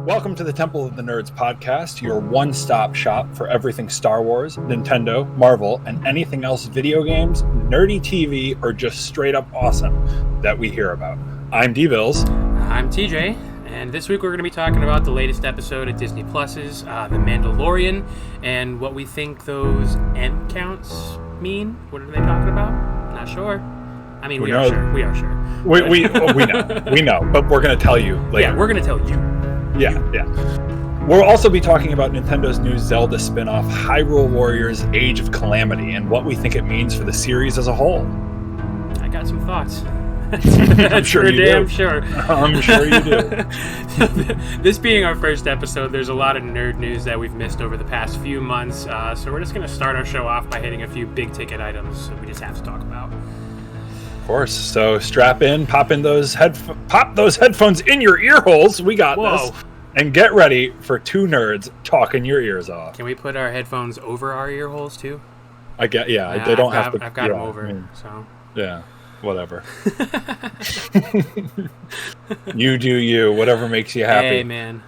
Welcome to the Temple of the Nerds podcast, your one-stop shop for everything Star Wars, Nintendo, Marvel, and anything else video games, nerdy TV, or just straight up awesome that we hear about. I'm D-Bills. I'm TJ, and this week we're going to be talking about the latest episode of Disney Plus's The Mandalorian, and what we think those M counts mean. What are they talking about? Not sure. I mean, we are sure. We know. We know, but we're going to tell you later. Yeah, we're going to tell you. Yeah. We'll also be talking about Nintendo's new Zelda spin-off, Hyrule Warriors Age of Calamity, and what we think it means for the series as a whole. I got some thoughts. I'm sure you do. Sure. I'm sure you do. This being our first episode, there's a lot of nerd news that we've missed over the past few months, so we're just going to start our show off by hitting a few big-ticket items that we just have to talk about. Of course. So strap in, pop those headphones in your ear holes. We got this. And get ready for two nerds talking your ears off. Can we put our headphones over our ear holes too? They don't have to. I've got them over. So yeah, whatever. You do you. Whatever makes you happy. Hey, man.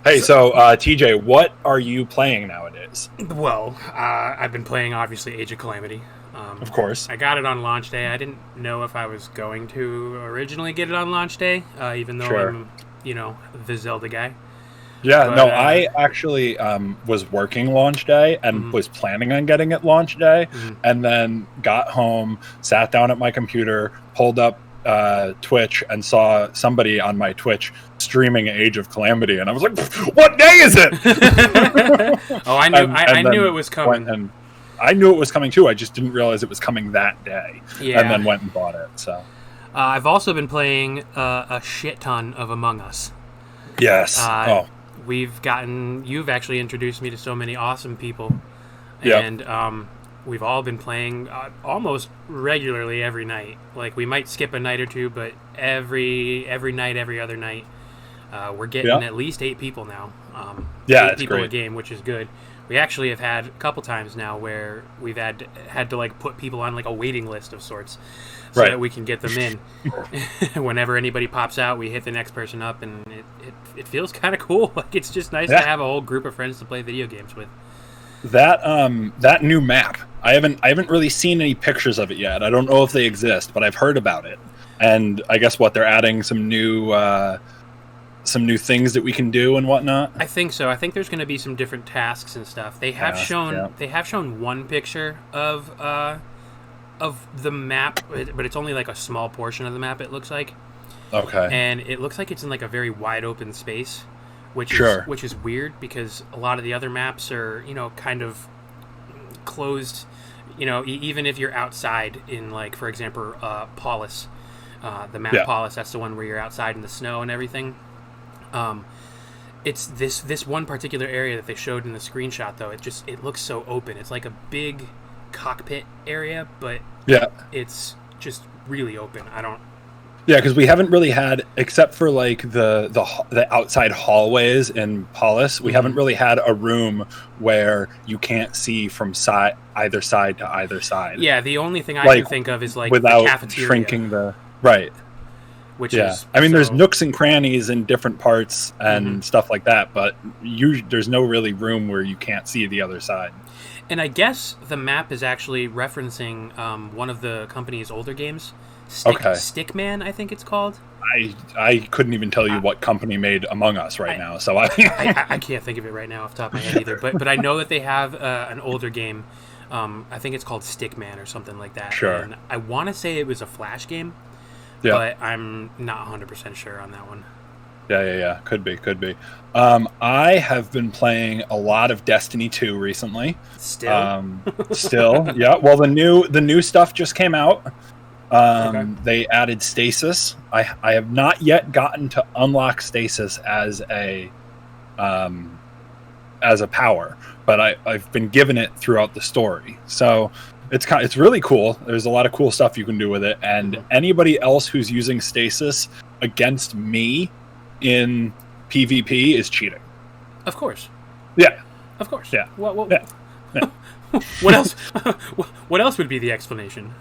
Hey, so TJ, what are you playing nowadays? Well, I've been playing obviously Age of Calamity. Of course. I got it on launch day. I didn't know if I was going to originally get it on launch day, even though I'm, the Zelda guy. Yeah, but, I actually was working launch day and was planning on getting it launch day, and then got home, sat down at my computer, pulled up Twitch, and saw somebody on my Twitch streaming Age of Calamity, and I was like, "What day is it?" Oh, I knew. I knew it was coming. I knew it was coming too. I just didn't realize it was coming that day. Yeah. And then went and bought it. So I've also been playing a shit ton of Among Us. Yes. You've actually introduced me to so many awesome people. Yep. And we've all been playing almost regularly every night. Like, we might skip a night or two, but every night, every other night, we're getting at least 8 people now. 8 people great. a game, which is good. We actually have had a couple times now where we've had to like put people on like a waiting list of sorts, so that we can get them in. Whenever anybody pops out, we hit the next person up, and it feels kind of cool. Like, it's just nice to have a whole group of friends to play video games with. That new map, I haven't really seen any pictures of it yet. I don't know if they exist, but I've heard about it. And I guess they're adding some new things that we can do and whatnot. I think so. I think there's going to be some different tasks and stuff. They have shown one picture of the map, but it's only like a small portion of the map, it looks like. Okay. And it looks like it's in like a very wide open space, which is weird because a lot of the other maps are, kind of closed, even if you're outside in, like, for example, Paulus, the map Paulus, that's the one where you're outside in the snow and everything. It's this one particular area that they showed in the screenshot, though. It looks so open. It's like a big cockpit area, but it's just really open. Because we haven't really had, except for like the outside hallways in Paulus, we haven't really had a room where you can't see from either side to either side. Yeah, the only thing I can think of is like without the cafeteria. Shrinking the right. There's nooks and crannies in different parts and stuff like that, but there's no really room where you can't see the other side. And I guess the map is actually referencing one of the company's older games, Stickman, I think it's called. I couldn't even tell you what company made Among Us now, so I can't think of it right now off the top of my head either. But I know that they have an older game. I think it's called Stickman or something like that. Sure. And I want to say it was a Flash game. Yeah. But I'm not 100% sure on that one. Yeah. Could be. I have been playing a lot of Destiny 2 recently. Still, yeah. Well, the new stuff just came out. They added stasis. I have not yet gotten to unlock stasis as a power, but I've been given it throughout the story. So it's really cool. There's a lot of cool stuff you can do with it, and anybody else who's using stasis against me in PvP is cheating. Of course. Yeah. Of course. Yeah. What else? What else would be the explanation?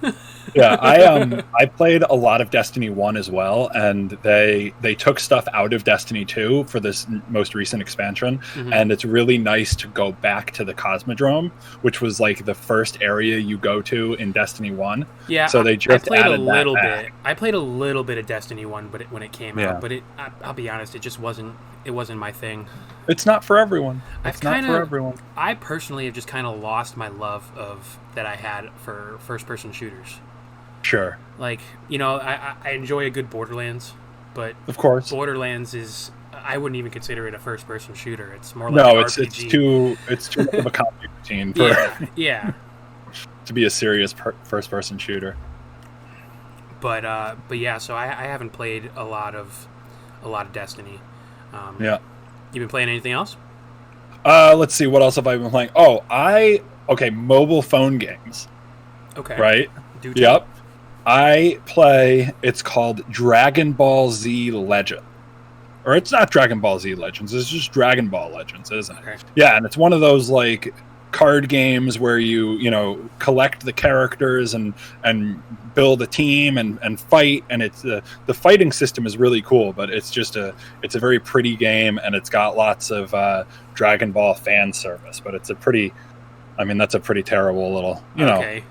Yeah, I played a lot of Destiny 1 as well, and they took stuff out of Destiny 2 for this most recent expansion, and it's really nice to go back to the Cosmodrome, which was like the first area you go to in Destiny 1. Yeah, so they just I played added a little that bit. back. I played a little bit of Destiny 1 when it came Yeah. out, but I'll be honest, it just wasn't my thing. It's not for everyone. I personally have just kind of lost my love of that I had for first-person shooters. Sure. Like, I enjoy a good Borderlands, but Of course. Borderlands is, I wouldn't even consider it a first-person shooter. It's more like an RPG. It's too much of a comedy routine for yeah. to be a serious first-person shooter. But yeah, so I haven't played a lot of Destiny. Yeah. You been playing anything else? Let's see, what else have I been playing? Mobile phone games. Okay. Right? Yep. I play, it's called Dragon Ball Z Legend. Or it's not Dragon Ball Z Legends, it's just Dragon Ball Legends, isn't it? Okay. Yeah, and it's one of those like card games where you collect the characters and build a team and fight, and it's the fighting system is really cool, but it's a very pretty game, and it's got lots of Dragon Ball fan service, but that's a pretty terrible little Okay.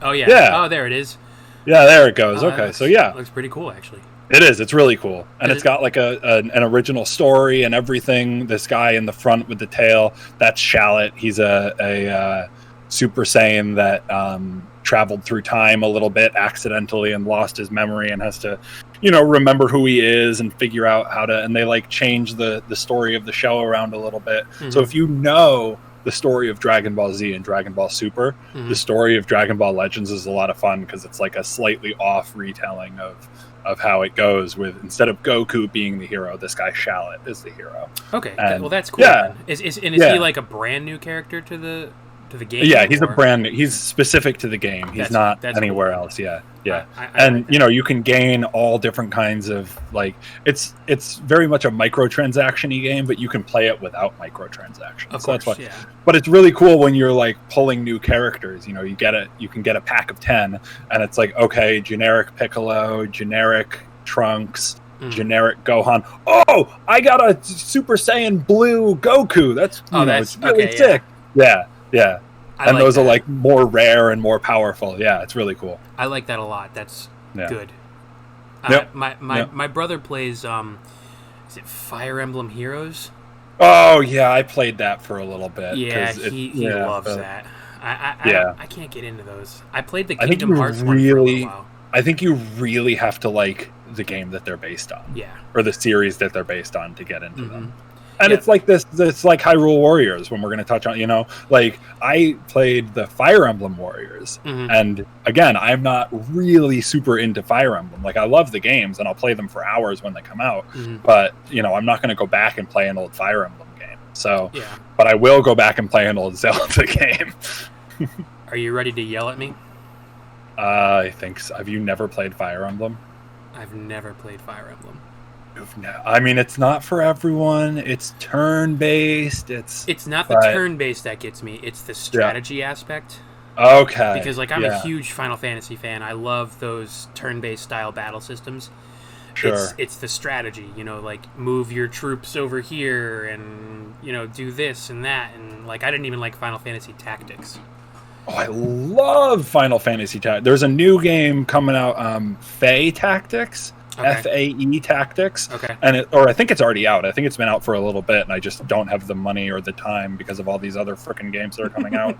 Oh yeah. Oh, there it is. Yeah, there it goes. Okay, so yeah, looks pretty cool actually. it is. It's really cool, and it's got like an original story and everything. This guy in the front with the tail, that's Shallot. He's a Super Saiyan that traveled through time a little bit accidentally and lost his memory and has to, remember who he is and figure out how to. And they like change the story of the show around a little bit. Mm-hmm. So if you know the story of Dragon Ball Z and Dragon Ball Super, the story of Dragon Ball Legends is a lot of fun because it's like a slightly off retelling of how it goes, with instead of Goku being the hero, this guy Shallot is the hero. Okay, and, well that's cool. Yeah, is he like a brand new character to the game? Yeah, he's he's specific to the game. He's not anywhere else. Yeah. You can gain all different kinds of it's very much a microtransaction-y game, but you can play it without microtransactions. Of course, that's But it's really cool when you're like pulling new characters. You can get a pack of 10, and it's like, okay, generic Piccolo, generic Trunks, generic Gohan. Oh, I got a Super Saiyan Blue Goku. That's it's really sick. Yeah. And those are like more rare and more powerful. Yeah, it's really cool. I like that a lot. That's good. My brother plays is it Fire Emblem Heroes? Oh yeah, I played that for a little bit. Yeah, he loves that. I can't get into those. I played the Kingdom Hearts one for a little while. I think you really have to like the game that they're based on. Yeah. Or the series that they're based on to get into them. And it's like this. It's like Hyrule Warriors. When we're going to touch on, I played the Fire Emblem Warriors, and again, I'm not really super into Fire Emblem. Like, I love the games, and I'll play them for hours when they come out. But I'm not going to go back and play an old Fire Emblem game. So, but I will go back and play an old Zelda game. Are you ready to yell at me? I think so. Have you never played Fire Emblem? I've never played Fire Emblem. I mean, it's not for everyone. It's turn-based. It's not the turn-based that gets me. It's the strategy aspect. Okay. Because I'm a huge Final Fantasy fan. I love those turn-based style battle systems. Sure. It's the strategy. Like move your troops over here and do this and that, and I didn't even like Final Fantasy Tactics. Oh, I love Final Fantasy Tactics. There's a new game coming out, Fae Tactics. Okay. FAE Tactics. Okay. I think it's already out. I think it's been out for a little bit, and I just don't have the money or the time because of all these other freaking games that are coming out.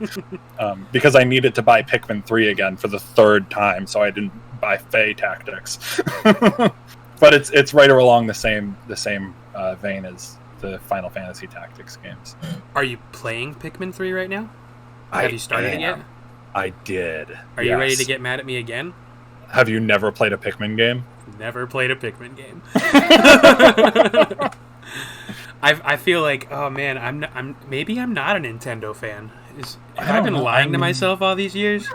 Because I needed to buy Pikmin 3 again for the third time, so I didn't buy Fae Tactics. But it's right along the same vein as the Final Fantasy Tactics games. Are you playing Pikmin 3 right now? Have you started it yet? I did. Are you ready to get mad at me again? Have you never played a Pikmin game? Never played a Pikmin game. I feel like, oh man, I'm maybe I'm not a Nintendo fan. Have I been lying to myself all these years?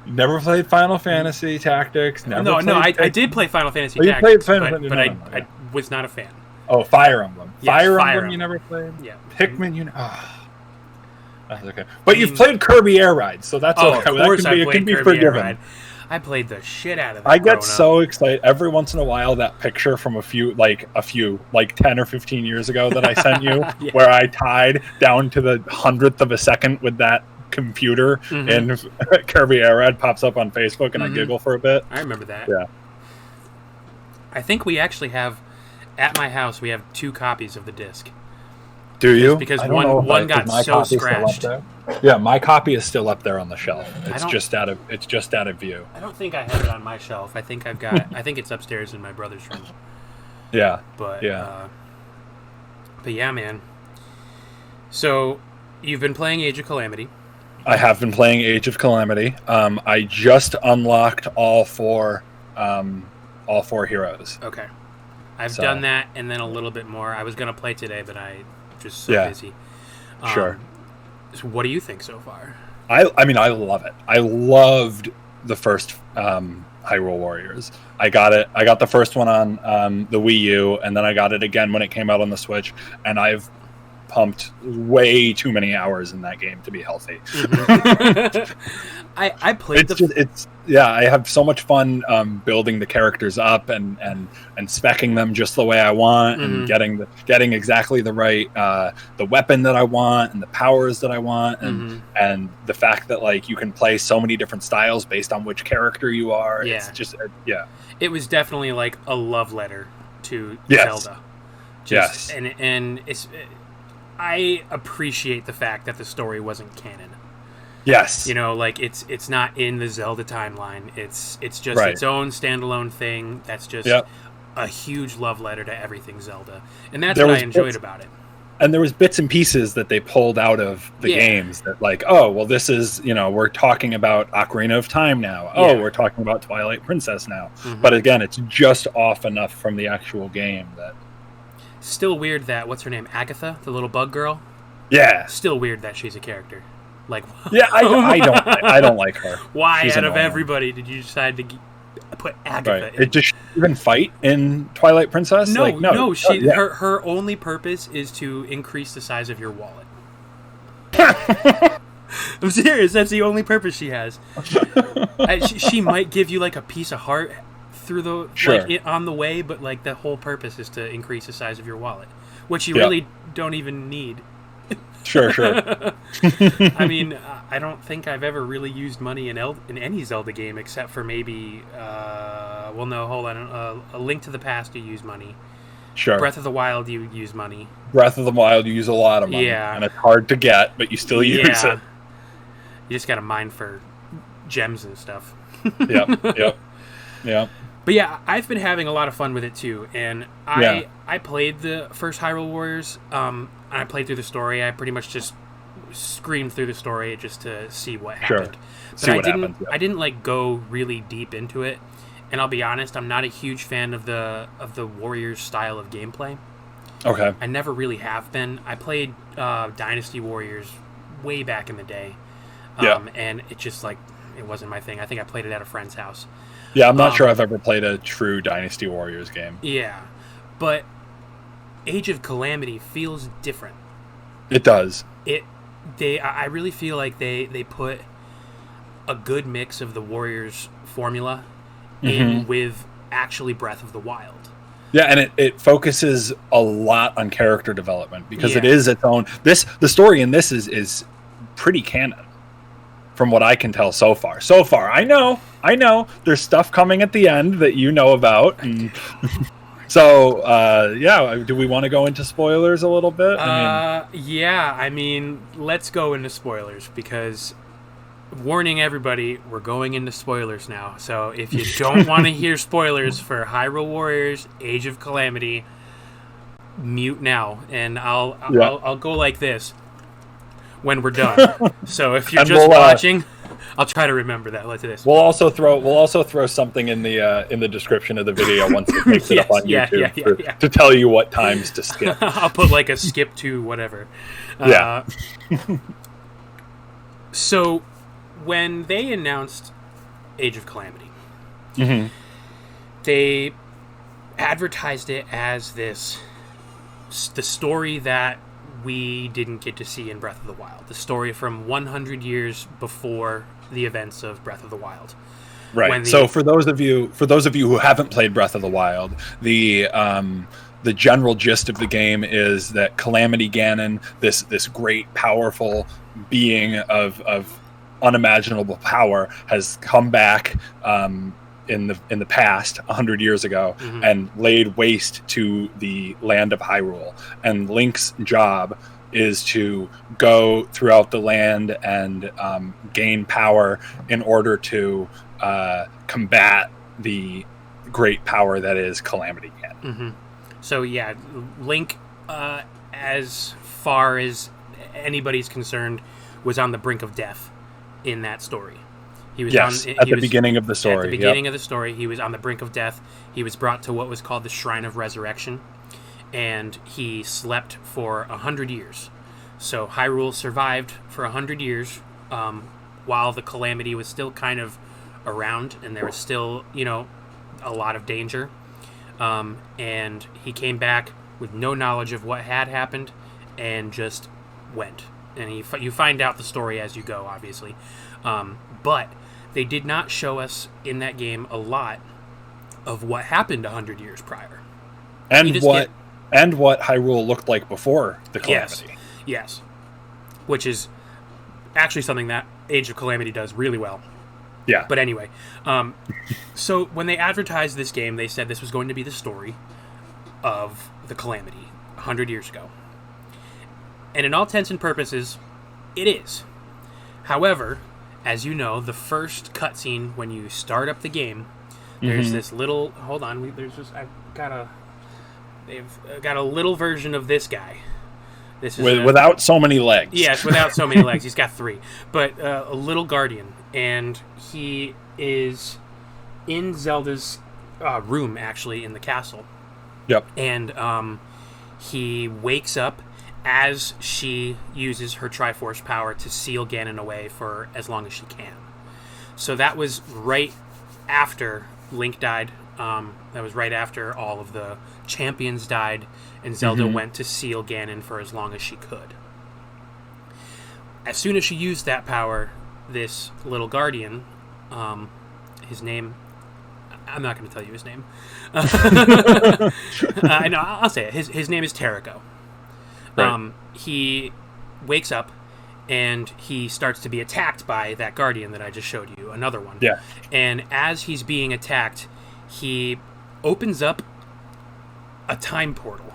Never played Final Fantasy Tactics. I did play Final Fantasy Tactics, you played Final Fantasy, I was not a fan. Oh, Fire Emblem. Yes, Fire Emblem you never played? Yeah. Pikmin That's okay. But you've played Kirby Air Ride, so that's okay. Of course It can be forgiven. I played the shit out of that. I get so excited every once in a while. That picture from a few, like 10 or 15 years ago that I sent you, Yeah. where I tied down to the 100th of a second with that computer, and Kirby Air Ride pops up on Facebook, and I giggle for a bit. I remember that. Yeah. I think we actually have, at my house, we have 2 copies of the disc. Do you? Because one got so scratched. Yeah, my copy is still up there on the shelf. It's just out of view. I don't think I have it on my shelf. I think it's upstairs in my brother's room. Yeah. But yeah, man. So, you've been playing Age of Calamity. I have been playing Age of Calamity. I just unlocked all four heroes. Okay. I've done that and then a little bit more. I was going to play today, but I just so busy. Sure. So what do you think so far? I mean, I love it. I loved the first Hyrule Warriors. I got the first one on the Wii U, and then I got it again when it came out on the Switch, and I've pumped way too many hours in that game to be healthy. I played I have so much fun building the characters up and speccing them just the way I want, and getting exactly the right the weapon that I want and the powers that I want, and the fact that like you can play so many different styles based on which character you are. Yeah. It's just It was definitely like a love letter to Yes. Zelda. Yes. And it's I appreciate the fact that the story wasn't canon. Yes. You know, like it's not in the Zelda timeline. It's just its own standalone thing that's just a huge love letter to everything Zelda. And that's what I enjoyed about it. And there was bits and pieces that they pulled out of the games that like, oh, well, this is, we're talking about Ocarina of Time now. Oh, we're talking about Twilight Princess now. But again, it's just off enough from the actual game that... Still weird that, what's her name, Agatha, the little bug girl? Yeah. Still weird that she's a character. Like, yeah, I don't like her. Why, she's out annoying. of everybody, did you decide to put Agatha in? Does she even fight in Twilight Princess? No. Her only purpose is to increase the size of your wallet. I'm serious. That's the only purpose she has. She might give you like a piece of heart through the on the way, but like the whole purpose is to increase the size of your wallet, which you really don't even need. Sure. I mean, I don't think I've ever really used money in any Zelda game except for maybe. Well, no, hold on. A Link to the Past, you use money. Sure. Breath of the Wild, you use money. Breath of the Wild, you use a lot of money. Yeah. And it's hard to get, but you still use it. You just got to mine for gems and stuff. Yep. But yeah, I've been having a lot of fun with it too, and I played the first Hyrule Warriors. I played through the story. I pretty much just screamed through the story just to see what happened. But I didn't like go really deep into it. And I'll be honest, I'm not a huge fan of the Warriors style of gameplay. Okay. I never really have been. I played Dynasty Warriors way back in the day. And it just like it wasn't my thing. I think I played it at a friend's house. Yeah, I'm not sure I've ever played a true Dynasty Warriors game. Yeah, but Age of Calamity feels different. It does. I really feel like they put a good mix of the Warriors formula in with actually Breath of the Wild. Yeah, and it focuses a lot on character development because it is its own. The story in this is pretty canon. From what I can tell so far. I know. There's stuff coming at the end that you know about. And so, do we want to go into spoilers a little bit? I mean, let's go into spoilers because, warning everybody, we're going into spoilers now. So if you don't want to hear spoilers for Hyrule Warriors, Age of Calamity, mute now. And I'll go like this. When we're done. So if you're just watching, I'll try to remember that. Let's do this. We'll also throw something in the description of the video once it picks it up on YouTube to tell you what times to skip. I'll put like a skip to whatever. So when they announced Age of Calamity, they advertised it as the story that we didn't get to see in Breath of the Wild. The story from 100 years before the events of Breath of the Wild. Right. So for those of you who haven't played Breath of the Wild, the general gist of the game is that Calamity Ganon, this great, powerful being of unimaginable power, has come back in the past 100 years ago and laid waste to the land of Hyrule. And Link's job is to go throughout the land and gain power in order to combat the great power that is Calamity Ganon. So yeah, Link, as far as anybody's concerned, was on the brink of death in that story. He was at the beginning of the story. At the beginning of the story, he was on the brink of death. He was brought to what was called the Shrine of Resurrection, and he slept for 100 years. So Hyrule survived for 100 years, while the Calamity was still kind of around, and there was still, a lot of danger. And he came back with no knowledge of what had happened, and just went. And you find out the story as you go, obviously. But they did not show us in that game a lot of what happened 100 years prior. And what Hyrule looked like before the Calamity. Yes. Which is actually something that Age of Calamity does really well. Yeah. But anyway, so when they advertised this game, they said this was going to be the story of the Calamity 100 years ago. And in all intents and purposes, it is. However, as you know, the first cutscene when you start up the game, there's this little... Hold on, they've got a little version of this guy. This is without so many legs. Yes, without so many legs. He's got 3. But a little guardian. And he is in Zelda's room, actually, in the castle. Yep. And he wakes up as she uses her Triforce power to seal Ganon away for as long as she can. So that was right after Link died. That was right after all of the champions died, and Zelda went to seal Ganon for as long as she could. As soon as she used that power, this little guardian, his name... I'm not going to tell you his name. I know, I'll say it. His name is Terrico. Right. He wakes up, and he starts to be attacked by that guardian that I just showed you, another one. Yeah. And as he's being attacked, he opens up a time portal.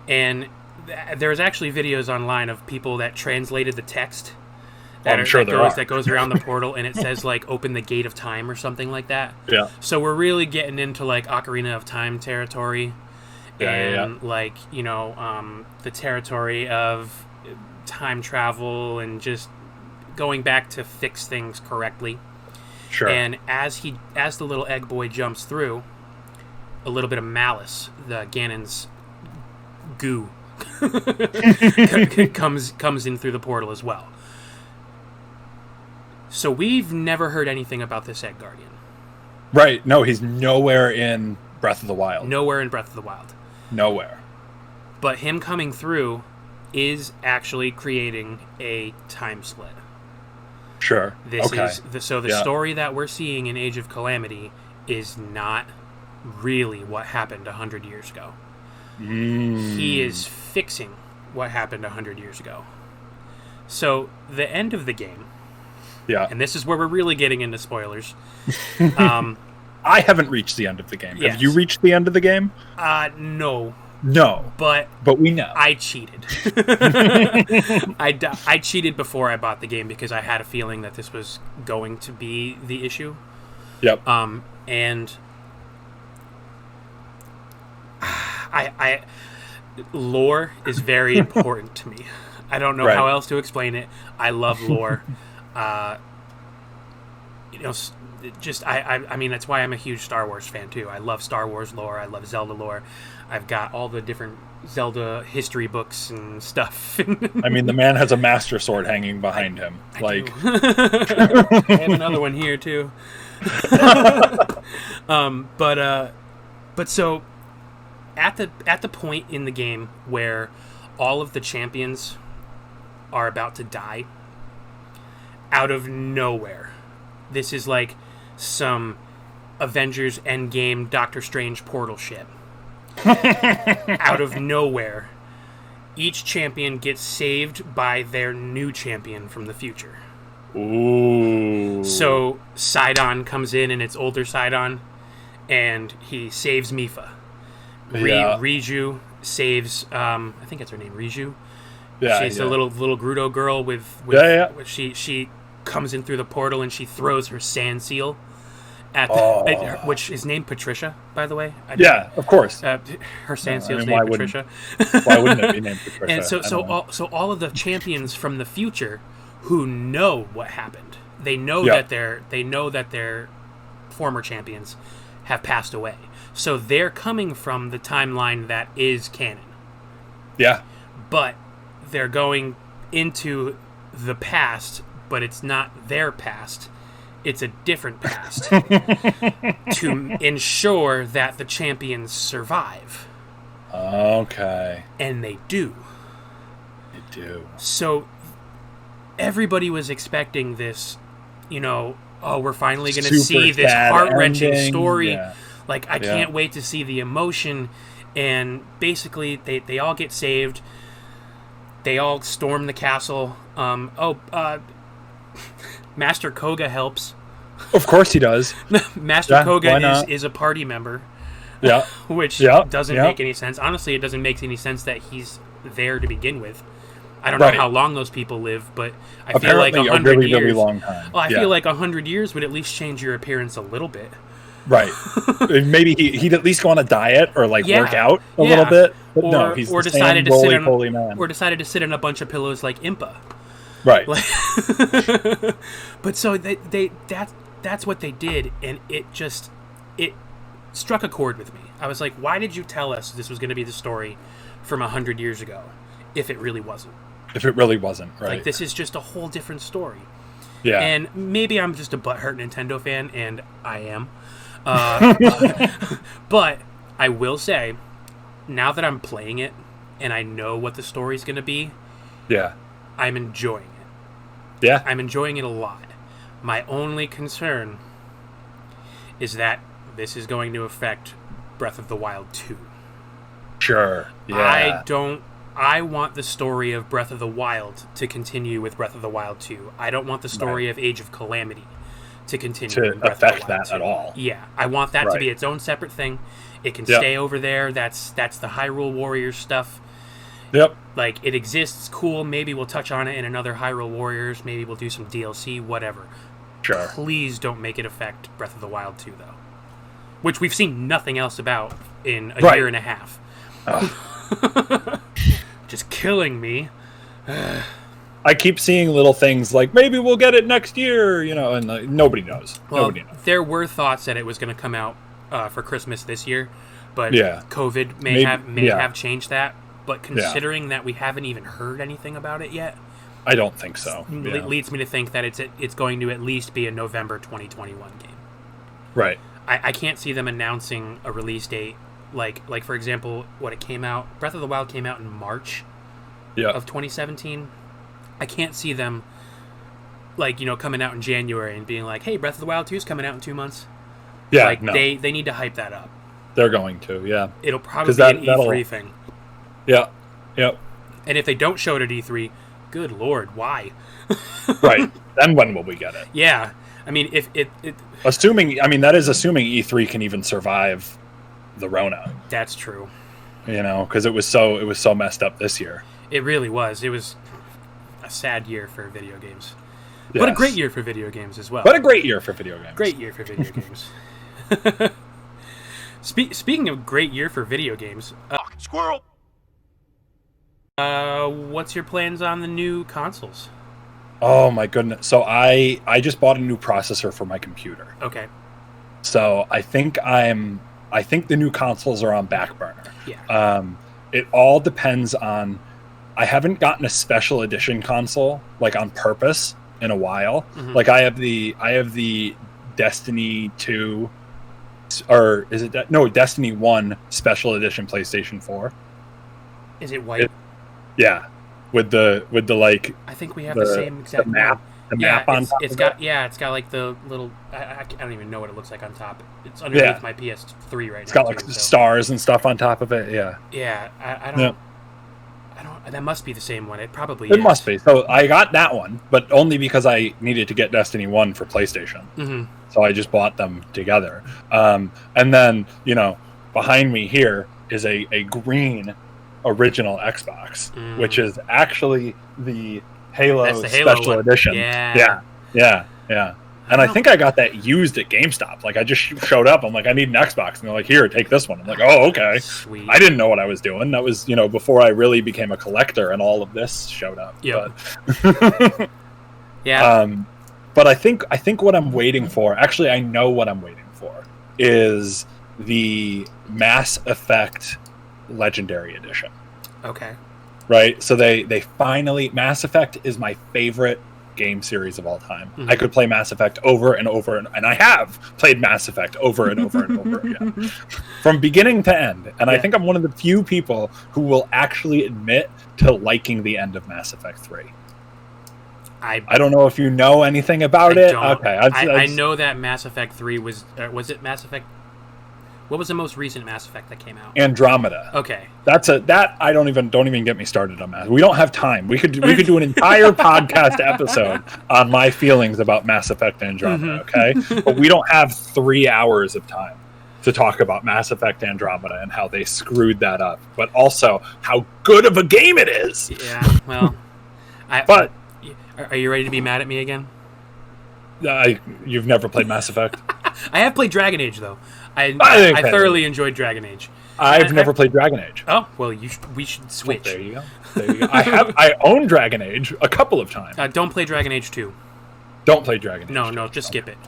And there's actually videos online of people that translated the text that goes around the portal, and it says, like, open the gate of time or something like that. Yeah. So we're really getting into, like, Ocarina of Time territory. Like, the territory of time travel and just going back to fix things correctly. Sure. And as the little egg boy jumps through, a little bit of malice, the Ganon's goo, comes in through the portal as well. So we've never heard anything about this egg guardian. Right. No, he's nowhere in Breath of the Wild. Nowhere in Breath of the Wild. Nowhere. But him coming through is actually creating a time split. Sure. The story that we're seeing in Age of Calamity is not really what happened 100 years ago. He is fixing what happened 100 years ago. So the end of the game, and this is where we're really getting into spoilers. I haven't reached the end of the game. Yes. Have you reached the end of the game? No. No. But we know. I cheated. I cheated before I bought the game because I had a feeling that this was going to be the issue. Yep. And lore is very important to me. I don't know how else to explain it. I love lore. I mean, that's why I'm a huge Star Wars fan too. I love Star Wars lore. I love Zelda lore. I've got all the different Zelda history books and stuff. I mean, the man has a Master Sword hanging behind him. I have another one here too. But so at the point in the game where all of the champions are about to die out of nowhere. This is like some Avengers Endgame Doctor Strange portal shit. Out of nowhere, each champion gets saved by their new champion from the future. Ooh. So Sidon comes in it's older Sidon, and he saves Mipha. Riju saves, I think that's her name, Riju. Yeah, she's the little Grudo girl with she comes in through the portal and she throws her sand seal at which is named Patricia, by the way. Of course. Her sand seal's named Patricia. Why wouldn't it be named Patricia? And so all of the champions from the future who know what happened, they know that their former champions have passed away. So they're coming from the timeline that is canon. Yeah. But they're going into the past, but it's not their past. It's a different past to ensure that the champions survive. Okay. And they do. They do. So everybody was expecting this, we're finally going to see this heart-wrenching story. Yeah. Like, I can't wait to see the emotion. And basically, they all get saved. They all storm the castle. Master Koga helps. Of course he does. Master Koga is a party member. Yeah. Which doesn't make any sense. Honestly, it doesn't make any sense that he's there to begin with. I don't know how long those people live, but I feel like 100 years. Really long time. Well, I feel like 100 years would at least change your appearance a little bit. Right. Maybe he'd at least go on a diet or work out a little bit. But no, he's decided to sit on a bunch of pillows like Impa. Right. But so that's what they did, and it struck a chord with me. I was like, why did you tell us this was going to be the story from 100 years ago if it really wasn't? If it really wasn't, right. Like, this is just a whole different story. Yeah. And maybe I'm just a butthurt Nintendo fan, and I am. But I will say, now that I'm playing it and I know what the story's going to be, I'm enjoying it. Yeah. I'm enjoying it a lot. My only concern is that this is going to affect Breath of the Wild 2. Sure. Yeah. I want the story of Breath of the Wild to continue with Breath of the Wild 2. I don't want the story of Age of Calamity to continue in Breath of the Wild that 2. At all. Yeah, I want that to be its own separate thing. It can stay over there. That's the Hyrule Warriors stuff. Yep. Like, it exists, cool. Maybe we'll touch on it in another Hyrule Warriors. Maybe we'll do some DLC, whatever. Sure. Please don't make it affect Breath of the Wild 2, though. Which we've seen nothing else about in a year and a half. Just killing me. I keep seeing little things like, maybe we'll get it next year, and nobody knows. Well, nobody knows. There were thoughts that it was going to come out for Christmas this year, but COVID may have changed that. But considering that we haven't even heard anything about it yet, I don't think so. It leads me to think that it's going to at least be a November 2021 game. Right. I can't see them announcing a release date like for example, what it came out. Breath of the Wild came out in March of 2017. I can't see them coming out in January and being like, "Hey, Breath of the Wild 2 is coming out in 2 months." Yeah, they need to hype that up. They're going to, yeah. It'll probably be an E3 thing. Yeah. Yep. And if they don't show it at E3, good lord, why? Right. Then when will we get it? Yeah. I mean, if it that is assuming E3 can even survive the Rona. That's true. Because it was so messed up this year. It really was. It was a sad year for video games. Yes. But a great year for video games as well. Great year for video games. Speaking of great year for video games, squirrel. What's your plans on the new consoles? Oh my goodness! So I just bought a new processor for my computer. Okay. So I think the new consoles are on back burner. Yeah. It all depends on. I haven't gotten a special edition console on purpose in a while. Mm-hmm. I have the Destiny 2, or is it Destiny 1 special edition PlayStation 4. Is it white? Yeah, with the like. I think we have the same exact map. The map on top. It's got like the little. I don't even know what it looks like on top. It's underneath my PS3 right now. It's got like stars and stuff on top of it. Yeah. Yeah, I don't. That must be the same one. It probably. It must be. So I got that one, but only because I needed to get Destiny 1 for PlayStation. Mm-hmm. So I just bought them together. And then behind me here is a green original Xbox, which is actually the Halo Special Edition. Yeah. And I think I got that used at GameStop. Like, I just showed up. I'm like, I need an Xbox. And they're like, here, take this one. I'm like, oh, okay. Sweet. I didn't know what I was doing. That was, before I really became a collector and all of this showed up. Yep. But, yeah. But I think what I'm waiting for, actually, I know what I'm waiting for, is the Mass Effect Legendary Edition. Okay. Right? So they finally... Mass Effect is my favorite game series of all time. I could play Mass Effect over and over, and I have played Mass Effect over and over and over again. From beginning to end. And I think I'm one of the few people who will actually admit to liking the end of Mass Effect 3. I don't know if you know anything about it. Don't. Okay. I know that Mass Effect 3 was it Mass Effect? What was the most recent Mass Effect that came out? Andromeda. Okay. That I don't even get me started on Mass. We don't have time. We could do an entire podcast episode on my feelings about Mass Effect Andromeda, okay? But we don't have 3 hours of time to talk about Mass Effect Andromeda and how they screwed that up, but also how good of a game it is. Yeah, well, but are you ready to be mad at me again? You've never played Mass Effect? I have played Dragon Age, though. I thoroughly enjoyed Dragon Age. I've never played Dragon Age. Oh, well, we should switch. Well, there you go. I own Dragon Age a couple of times. Don't play Dragon Age 2. Don't play Dragon Age. No, just skip it.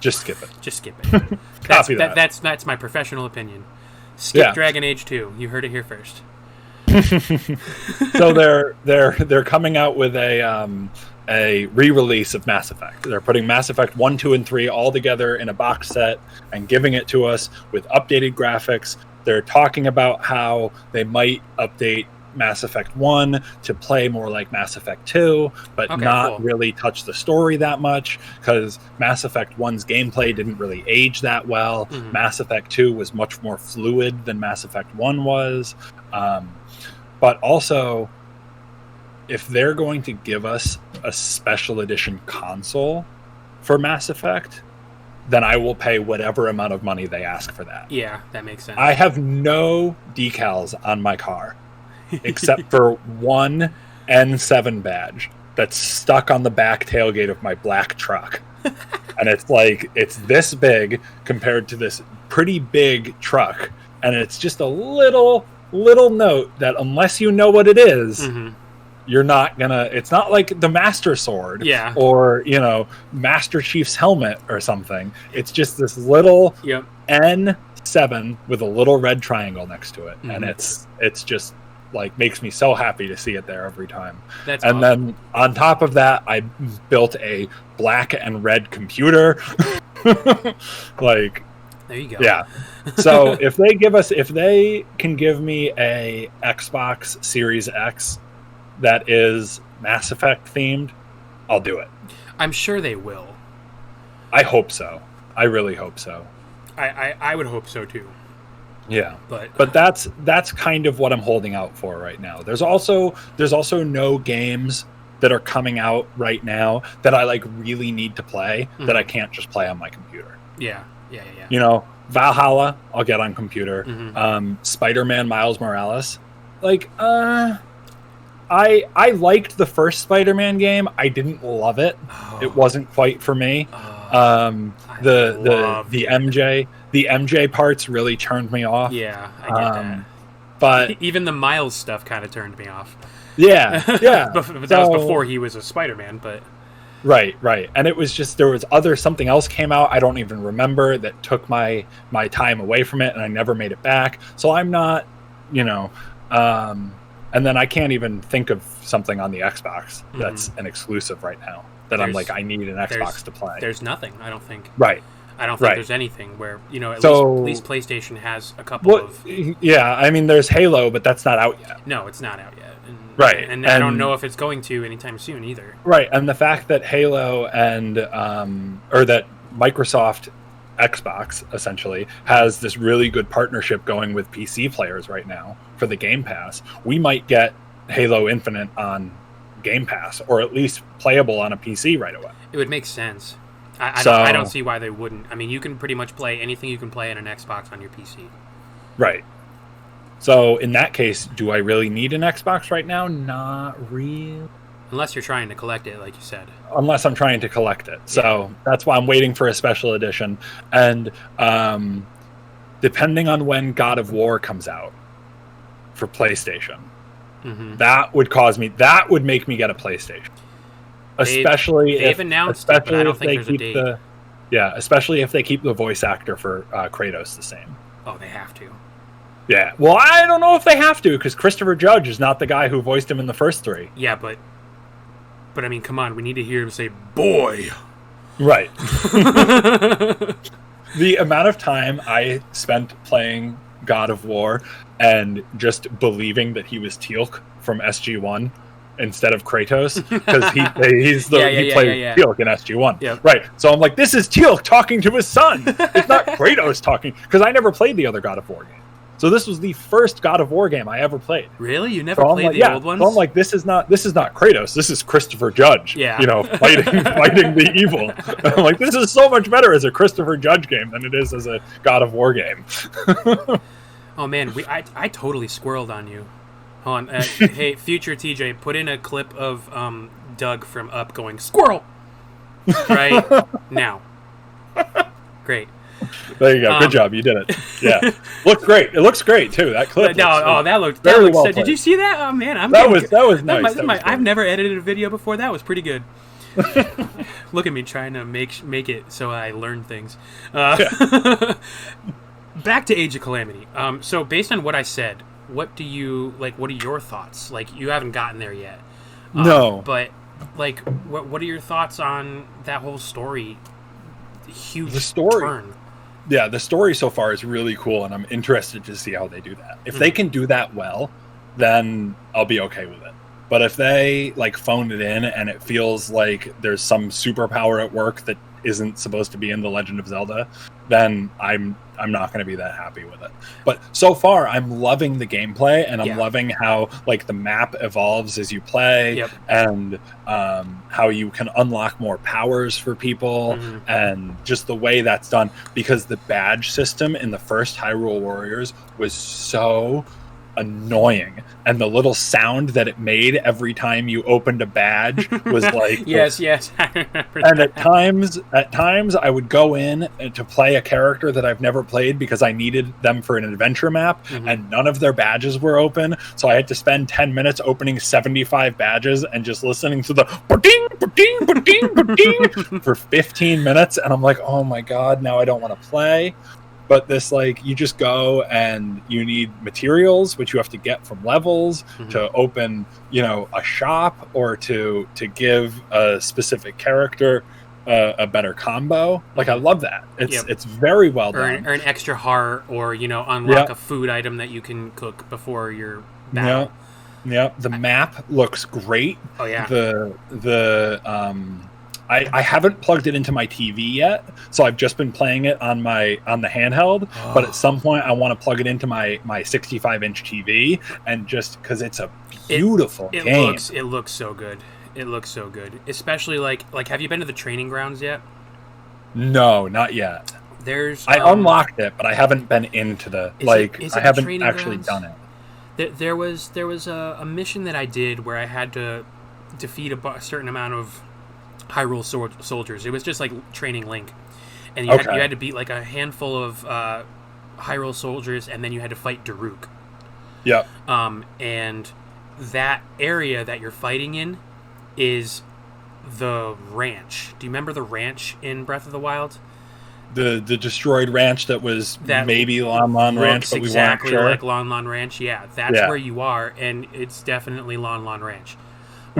Just skip it. Just skip it. Copy that. That's my professional opinion. Skip Dragon Age 2. You heard it here first. So they're coming out with a re-release of Mass Effect. They're putting Mass Effect 1, 2, and 3 all together in a box set and giving it to us with updated graphics. They're talking about how they might update Mass Effect 1 to play more like Mass Effect 2, but not really touch the story that much, because Mass Effect 1's gameplay didn't really age that well. Mass Effect 2 was much more fluid than Mass Effect 1 was. But also, if they're going to give us a special edition console for Mass Effect, then I will pay whatever amount of money they ask for that. Yeah, that makes sense. I have no decals on my car except for one N7 badge that's stuck on the back tailgate of my black truck. And it's this big compared to this pretty big truck. And it's just a little note that unless you know what it is, you're not gonna... It's not like the Master Sword or, Master Chief's helmet or something. It's just this little N7 with a little red triangle next to it. And it's just makes me so happy to see it there every time. That's awesome. Then on top of that, I built a black and red computer. There you go. Yeah. So if they can give me a Xbox Series X that is Mass Effect themed, I'll do it. I'm sure they will. I hope so. I really hope so. I would hope so too. Yeah. But that's kind of what I'm holding out for right now. There's also no games that are coming out right now that I really need to play that I can't just play on my computer. Yeah. Valhalla, I'll get on computer. Spider-Man Miles Morales. I liked the first Spider-Man game. I didn't love it. It wasn't quite for me. The MJ parts really turned me off. Yeah, I get that. But even the Miles stuff kind of turned me off. Yeah. But that was before he was a Spider-Man, but... Right. And it was just, there was something else came out, I don't even remember, that took my time away from it, and I never made it back. So I'm not, and then I can't even think of something on the Xbox that's an exclusive right now that I need an Xbox to play. There's nothing, I don't think. Right. I don't think there's anything where, at least PlayStation has a couple of... Yeah, I mean, there's Halo, but that's not out yet. No, it's not out yet. And I don't know if it's going to anytime soon either. Right, and the fact that Halo and... or that Microsoft Xbox, essentially, has this really good partnership going with PC players right now for the Game Pass. We might get Halo Infinite on Game Pass, or at least playable on a PC right away. It would make sense. I don't see why they wouldn't. I mean, you can pretty much play anything you can play on an Xbox on your PC. Right. So, in that case, do I really need an Xbox right now? Not really. Unless you're trying to collect it, like you said. Unless I'm trying to collect it. So, that's why I'm waiting for a special edition. And depending on when God of War comes out for PlayStation, that would make me get a PlayStation. They've announced it, but I don't think there's a date. Especially if they keep the voice actor for Kratos the same. Oh, they have to. Yeah, well, I don't know if they have to, because Christopher Judge is not the guy who voiced him in the first three. Yeah, but I mean, come on, we need to hear him say, boy! Right. The amount of time I spent playing God of War and just believing that he was Teal'c from SG-1 instead of Kratos, because he plays Teal'c in SG-1. Yep. Right, so I'm like, this is Teal'c talking to his son! It's not Kratos talking, because I never played the other God of War game. So this was the first God of War game I ever played. Really? You never played the old ones? So I'm like, this is not Kratos. This is Christopher Judge. Yeah. Fighting the evil. I'm like, this is so much better as a Christopher Judge game than it is as a God of War game. Oh man, I totally squirreled on you. Hold on. Hey, future TJ, put in a clip of Doug from Up going squirrel right now. Great. There you go. Good job. You did it. Yeah. Looks great. It looks great too. That clip. That looked very well. Did you see that? Oh man, that was nice. I've never edited a video before. That was pretty good. Look at me trying to make it so I learn things. Back to Age of Calamity. So based on what I said, what do you like? What are your thoughts? Like, you haven't gotten there yet. No. But like, what are your thoughts on that whole story? Huge turn. Yeah, the story so far is really cool, and I'm interested to see how they do that. If they can do that well, then I'll be okay with it. But if they phone it in and it feels like there's some superpower at work that isn't supposed to be in The Legend of Zelda, then I'm not going to be that happy with it. But so far, I'm loving the gameplay, and I'm loving how the map evolves as you play, and how you can unlock more powers for people, and just the way that's done. Because the badge system in the first Hyrule Warriors was so annoying, and the little sound that it made every time you opened a badge was like yes I remember and that. at times I would go in to play a character that I've never played because I needed them for an adventure map, and none of their badges were open, so I had to spend 10 minutes opening 75 badges and just listening to the ba-ding, ba-ding, ba-ding, ba-ding for 15 minutes, and I'm like, oh my god, now I don't want to play. But this, you just go and you need materials, which you have to get from levels to open, a shop, or to give a specific character a better combo. I love that. It's very well done. Or an extra heart, or, unlock a food item that you can cook before your battle. Yeah. The map looks great. Oh, yeah. I haven't plugged it into my TV yet, so I've just been playing it on the handheld. But at some point, I want to plug it into my 65-inch TV, and just because it's a beautiful game. It looks so good. It looks so good. Especially have you been to the training grounds yet? No, not yet. I unlocked it, but I haven't been into the I haven't actually done it. There was a mission that I did where I had to defeat a certain amount of Hyrule soldiers. It was just like training Link, and you had to beat a handful of Hyrule soldiers, and then you had to fight Daruk. Yeah. And that area that you're fighting in is the ranch. Do you remember the ranch in Breath of the Wild? The destroyed ranch that was maybe Lon Lon Ranch, but we weren't sure. Like Lon Lon Ranch. Yeah, that's where you are, and it's definitely Lon Lon Ranch.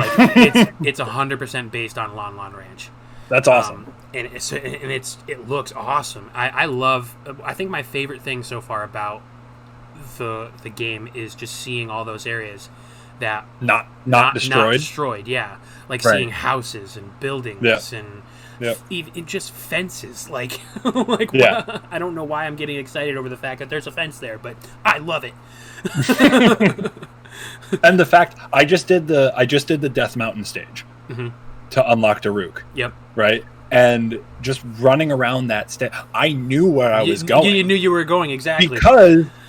It's 100% based on Lon Lon Ranch. That's awesome. and it looks awesome. I think my favorite thing so far about the game is just seeing all those areas that not destroyed. Yeah, like seeing houses and buildings and even just fences. Like I don't know why I'm getting excited over the fact that there's a fence there, but I love it. And the fact I just did the Death Mountain stage to unlock Daruk. Yep. Right. And just running around that stage, I knew where I was going. You knew you were going, exactly.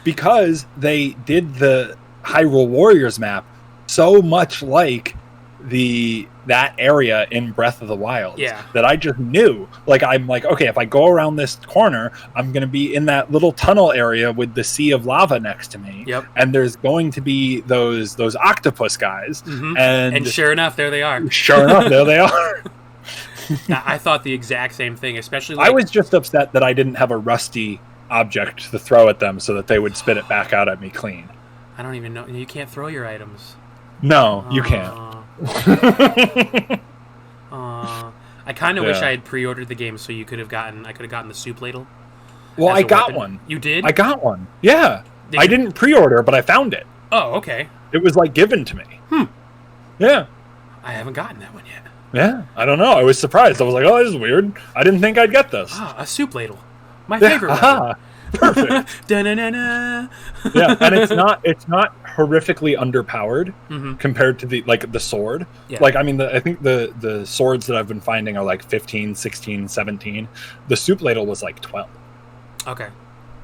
Because they did the Hyrule Warriors map so much like that area in Breath of the Wild that I just knew. Like, I'm like, okay, if I go around this corner, I'm going to be in that little tunnel area with the sea of lava next to me. Yep. And there's going to be those octopus guys. And sure enough, there they are. Sure enough, there they are. I thought the exact same thing, especially I was just upset that I didn't have a rusty object to throw at them so that they would spit it back out at me clean. I don't even know. You can't throw your items. No, you can't. I kind of wish I had pre-ordered the game so I could have gotten the soup ladle. Well, I got one. You did? I got one. Yeah. I didn't pre-order, but I found it. Oh, okay. It was like given to me. Yeah. I haven't gotten that one yet. Yeah, I don't know. I was surprised. I was like, "Oh, this is weird. I didn't think I'd get this." A soup ladle, my favorite one. Perfect. Yeah, and it's not horrifically underpowered compared to the sword. Yeah. Like, I mean, I think the swords that I've been finding are like 15, 16, 17. The soup ladle was like 12. Okay.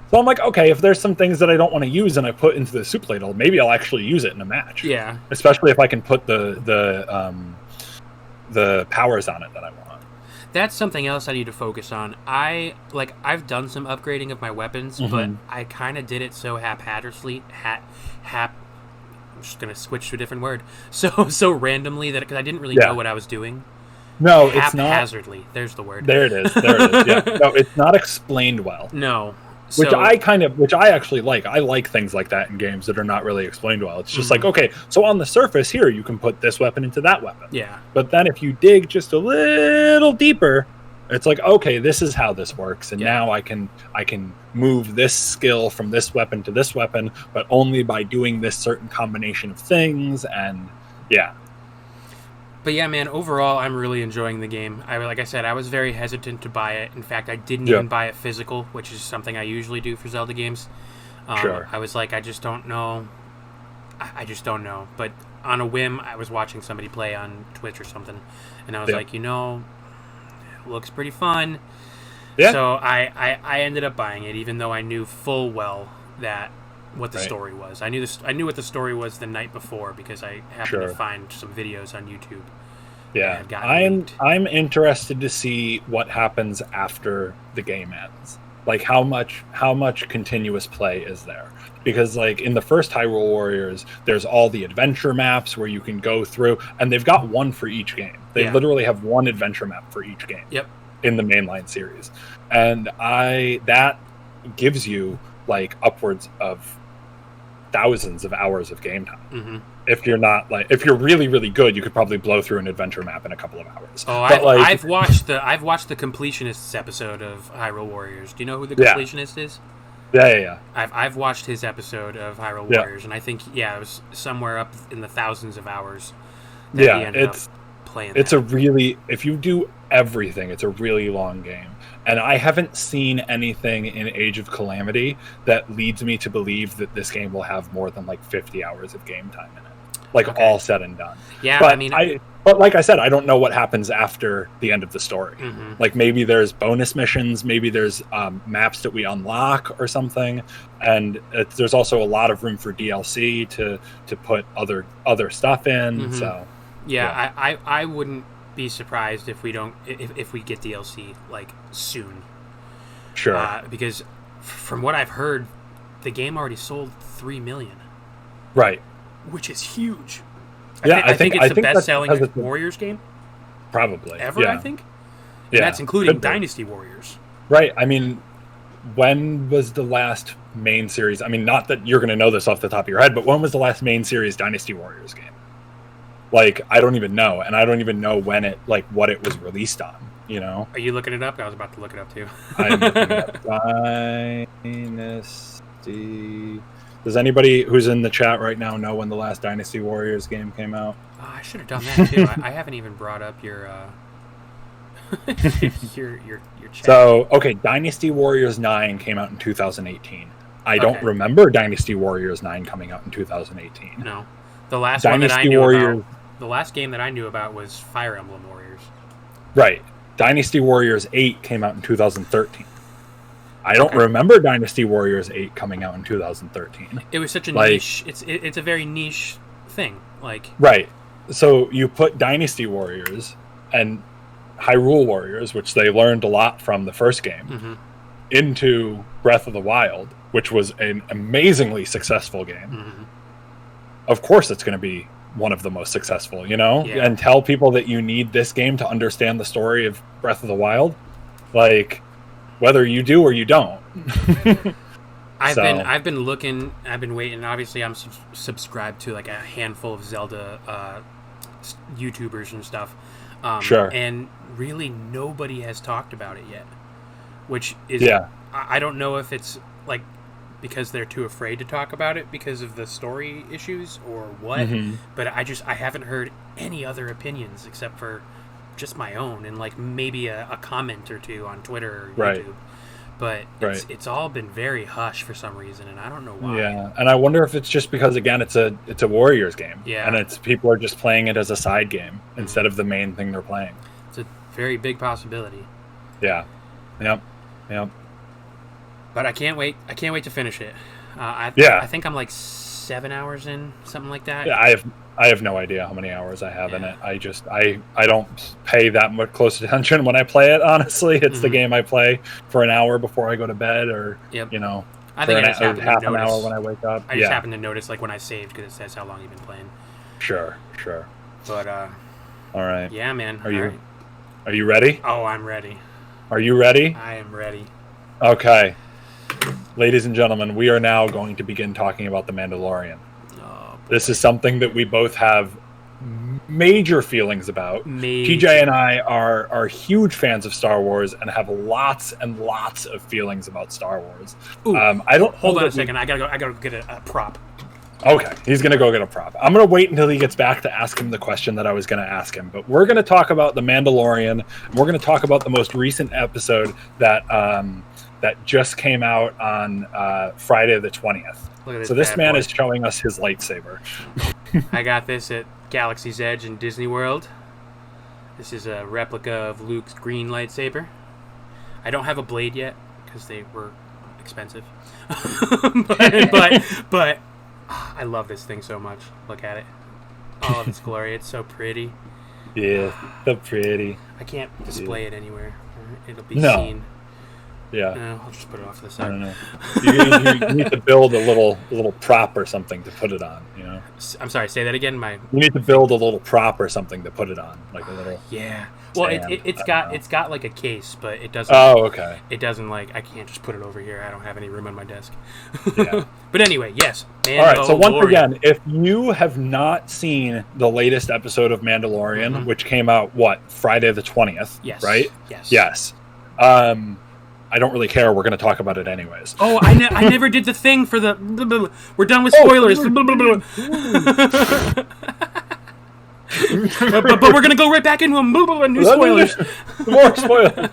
So I'm like, okay, if there's some things that I don't want to use and I put into the soup ladle, maybe I'll actually use it in a match. Yeah. Especially if I can put the powers on it that I want. That's something else I need to focus on. I've done some upgrading of my weapons, but I kind of did it so haphazardly. I'm just gonna switch to a different word. So randomly that because I didn't really know what I was doing. No, it's not haphazardly. There's the word. There it is. Yeah. No, it's not explained well. No. Which I actually like. I like things like that in games that are not really explained well. It's just like, okay, so on the surface here, you can put this weapon into that weapon. Yeah. But then if you dig just a little deeper, it's like, okay, this is how this works. And now I can move this skill from this weapon to this weapon, but only by doing this certain combination of things. And yeah. But yeah, man, overall, I'm really enjoying the game. Like I said, I was very hesitant to buy it. In fact, I didn't even buy it physical, which is something I usually do for Zelda games. Sure. I was like, I just don't know. I just don't know. But on a whim, I was watching somebody play on Twitch or something, and I was like, it looks pretty fun. Yeah. So I ended up buying it, even though I knew full well what the story was. I knew what the story was the night before because I happened to find some videos on YouTube. Yeah, I'm interested to see what happens after the game ends. Like how much continuous play is there? Because like in the first Hyrule Warriors, there's all the adventure maps where you can go through, and they've got one for each game. They literally have one adventure map for each game. Yep. In the mainline series, and that gives you like upwards of thousands of hours of game time. If you're really, really good, you could probably blow through an adventure map in a couple of hours. Oh, I've watched the Completionists episode of Hyrule Warriors. Do you know who the Completionist is? Yeah. I've watched his episode of Hyrule Warriors, and I think it was somewhere up in the thousands of hours. That he ended up playing. If you do everything, it's a really long game. And I haven't seen anything in Age of Calamity that leads me to believe that this game will have more than like 50 hours of game time in it. All said and done. Yeah, but like I said, I don't know what happens after the end of the story. Like maybe there's bonus missions, maybe there's maps that we unlock or something. And there's also a lot of room for DLC to put other stuff in. So yeah. I wouldn't be surprised if we get DLC like soon. Sure. Because from what I've heard, the game already sold 3 million. Right. Which is huge. I think it's the best-selling Warriors game. Probably. Ever, I think. And that's including Dynasty Warriors. Right. I mean, when was the last main series? I mean, not that you're going to know this off the top of your head, but when was the last main series Dynasty Warriors game? Like, I don't even know, and I don't even know when what it was released on. you know. Are you looking it up? I was about to look it up too. I'm looking at Dynasty. Does anybody who's in the chat right now know when the last Dynasty Warriors game came out? Oh, I should have done that too. I haven't even brought up your your chat. So, okay, Dynasty Warriors 9 came out in 2018. I don't remember Dynasty Warriors 9 coming out in 2018. No. The last the last game that I knew about was Fire Emblem Warriors. Right. Dynasty Warriors 8 came out in 2013. I don't remember Dynasty Warriors 8 coming out in 2013. It was such a niche. It's a very niche thing. Right. So you put Dynasty Warriors and Hyrule Warriors, which they learned a lot from the first game, into Breath of the Wild, which was an amazingly successful game. Of course it's going to be one of the most successful, you know? Yeah. And tell people that you need this game to understand the story of Breath of the Wild. Whether you do or you don't. I've been looking, I've been waiting. Obviously, I'm subscribed to a handful of Zelda YouTubers and stuff. Sure. And really, nobody has talked about it yet. Which is, I don't know if it's because they're too afraid to talk about it because of the story issues or what. But I haven't heard any other opinions except for just my own and maybe a comment or two on Twitter or YouTube. But it's all been very hush for some reason, and I don't know why. Yeah, and I wonder if it's just because, again, it's a Warriors game. Yeah. And people are just playing it as a side game instead of the main thing they're playing. It's a very big possibility. Yeah. Yep. But I can't wait. I can't wait to finish it. I think I'm 7 hours in, something like that. Yeah, I have no idea how many hours I have in it. I don't pay that much close attention when I play it, honestly. It's the game I play for an hour before I go to bed or, I think half an hour when I wake up. I just happen to notice when I saved because it says how long you've been playing. Sure. But, all right. Yeah, man. Are you ready? Oh, I'm ready. Are you ready? I am ready. Okay. Ladies and gentlemen, we are now going to begin talking about The Mandalorian. This is something that we both have major feelings about. TJ and I are huge fans of Star Wars and have lots and lots of feelings about Star Wars. Ooh, hold on a second. I gotta go get a prop. Okay, he's gonna go get a prop. I'm gonna wait until he gets back to ask him the question that I was gonna ask him. But we're gonna talk about The Mandalorian. And we're gonna talk about the most recent episode that just came out on Friday the 20th. So this man is showing us his lightsaber. I got this at Galaxy's Edge in Disney World. This is a replica of Luke's green lightsaber. I don't have a blade yet because they were expensive. but I love this thing so much. Look at it. All of its glory. It's so pretty. Yeah, so pretty. I can't display it anywhere. It'll be seen. Yeah. No, I'll just put it off to the side. I don't know. You need to build a little prop or something to put it on, you know? I'm sorry, say that again. You need to build a little prop or something to put it on, like a little... Yeah. Well, it's got a case, but it doesn't... Oh, okay. It doesn't, I can't just put it over here. I don't have any room on my desk. Yeah. But anyway, yes. All right, so once again, if you have not seen the latest episode of Mandalorian, which came out, Friday the 20th, yes. Right? Yes. I don't really care. We're going to talk about it anyways. Oh, I never did the thing for the... We're done with spoilers. But we're going to go right back into new spoilers. More spoilers.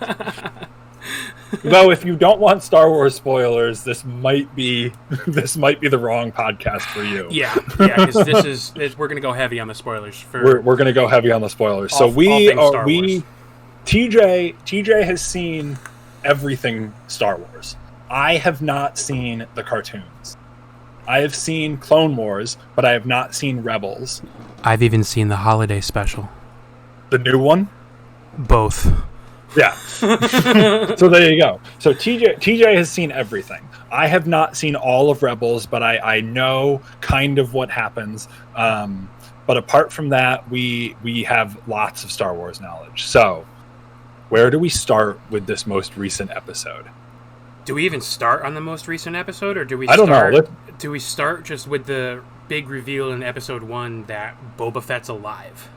Though, if you don't want Star Wars spoilers, this might be the wrong podcast for you. Yeah, because we're going to go heavy on the spoilers. We're going to go heavy on the spoilers. TJ has seen everything Star Wars. I have not seen the cartoons. I have seen Clone Wars, but I have not seen Rebels. I've even seen the holiday special. The new one? Both. Yeah. So there you go. So TJ has seen everything. I have not seen all of Rebels, but I know kind of what happens. But apart from that, we have lots of Star Wars knowledge. So where do we start with this most recent episode? Do we even start on the most recent episode, or do we? I don't know. Do we start just with the big reveal in episode 1 that Boba Fett's alive?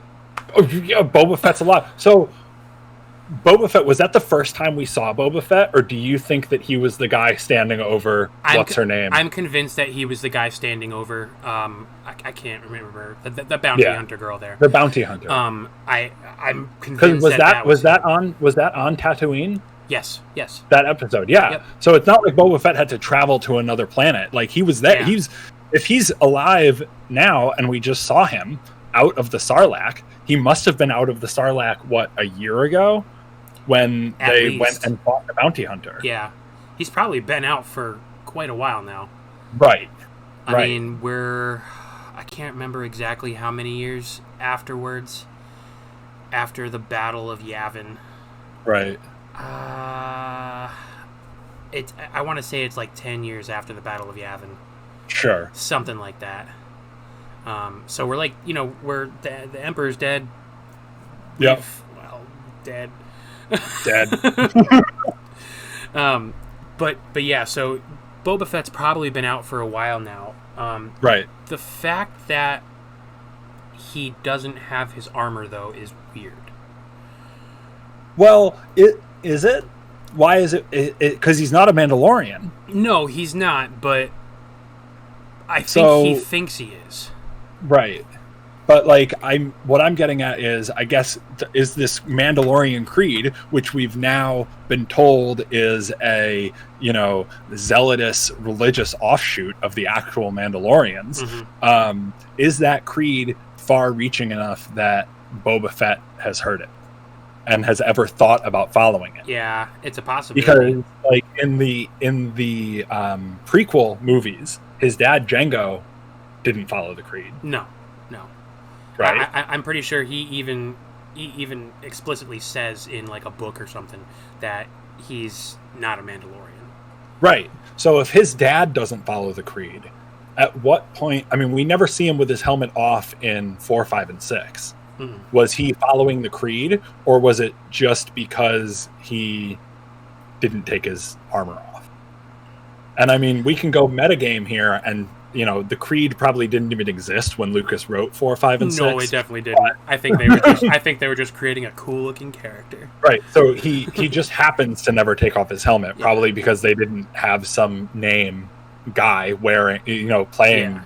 Oh yeah, Boba Fett's alive. So Boba Fett, was that the first time we saw Boba Fett, or do you think that he was the guy standing over what's her name? I'm convinced that he was the guy standing over. I can't remember the bounty hunter girl there. The bounty hunter. I'm convinced was that on Tatooine? Yes. That episode, yeah. Yep. So it's not like Boba Fett had to travel to another planet. Like, he was there. Yeah. If he's alive now, and we just saw him out of the Sarlacc, he must have been out of the Sarlacc, a year ago? When they went and fought the bounty hunter. Yeah. He's probably been out for quite a while now. Right. I mean, I can't remember exactly how many years afterwards, after the Battle of Yavin. Right. I want to say it's like 10 years after the Battle of Yavin. Sure. Something like that. So we're like, we're the Emperor's dead. Yep. Dead. But yeah, so Boba Fett's probably been out for a while now. Right. The fact that he doesn't have his armor, though, is weird. Well, is it? Why is it? Because he's not a Mandalorian. No, he's not, but I think he thinks he is. Right. But what I'm getting at is, I guess, is this Mandalorian creed, which we've now been told is a, zealotous religious offshoot of the actual Mandalorians. Mm-hmm. Is that creed far-reaching enough that Boba Fett has heard it and has ever thought about following it? Yeah, it's a possibility. Because, in the prequel movies, his dad Jango didn't follow the creed. No. Right. I'm pretty sure he even explicitly says in a book or something that he's not a Mandalorian. Right. So if his dad doesn't follow the creed, at what point? I mean, we never see him with his helmet off in 4, 5, and 6. Mm-hmm. Was he following the creed, or was it just because he didn't take his armor off? And I mean, we can go metagame here and. The creed probably didn't even exist when Lucas wrote 4, 5, and 6. No, it definitely didn't. But... I think they were just creating a cool-looking character. Right. So he just happens to never take off his helmet, probably because they didn't have some name guy wearing, playing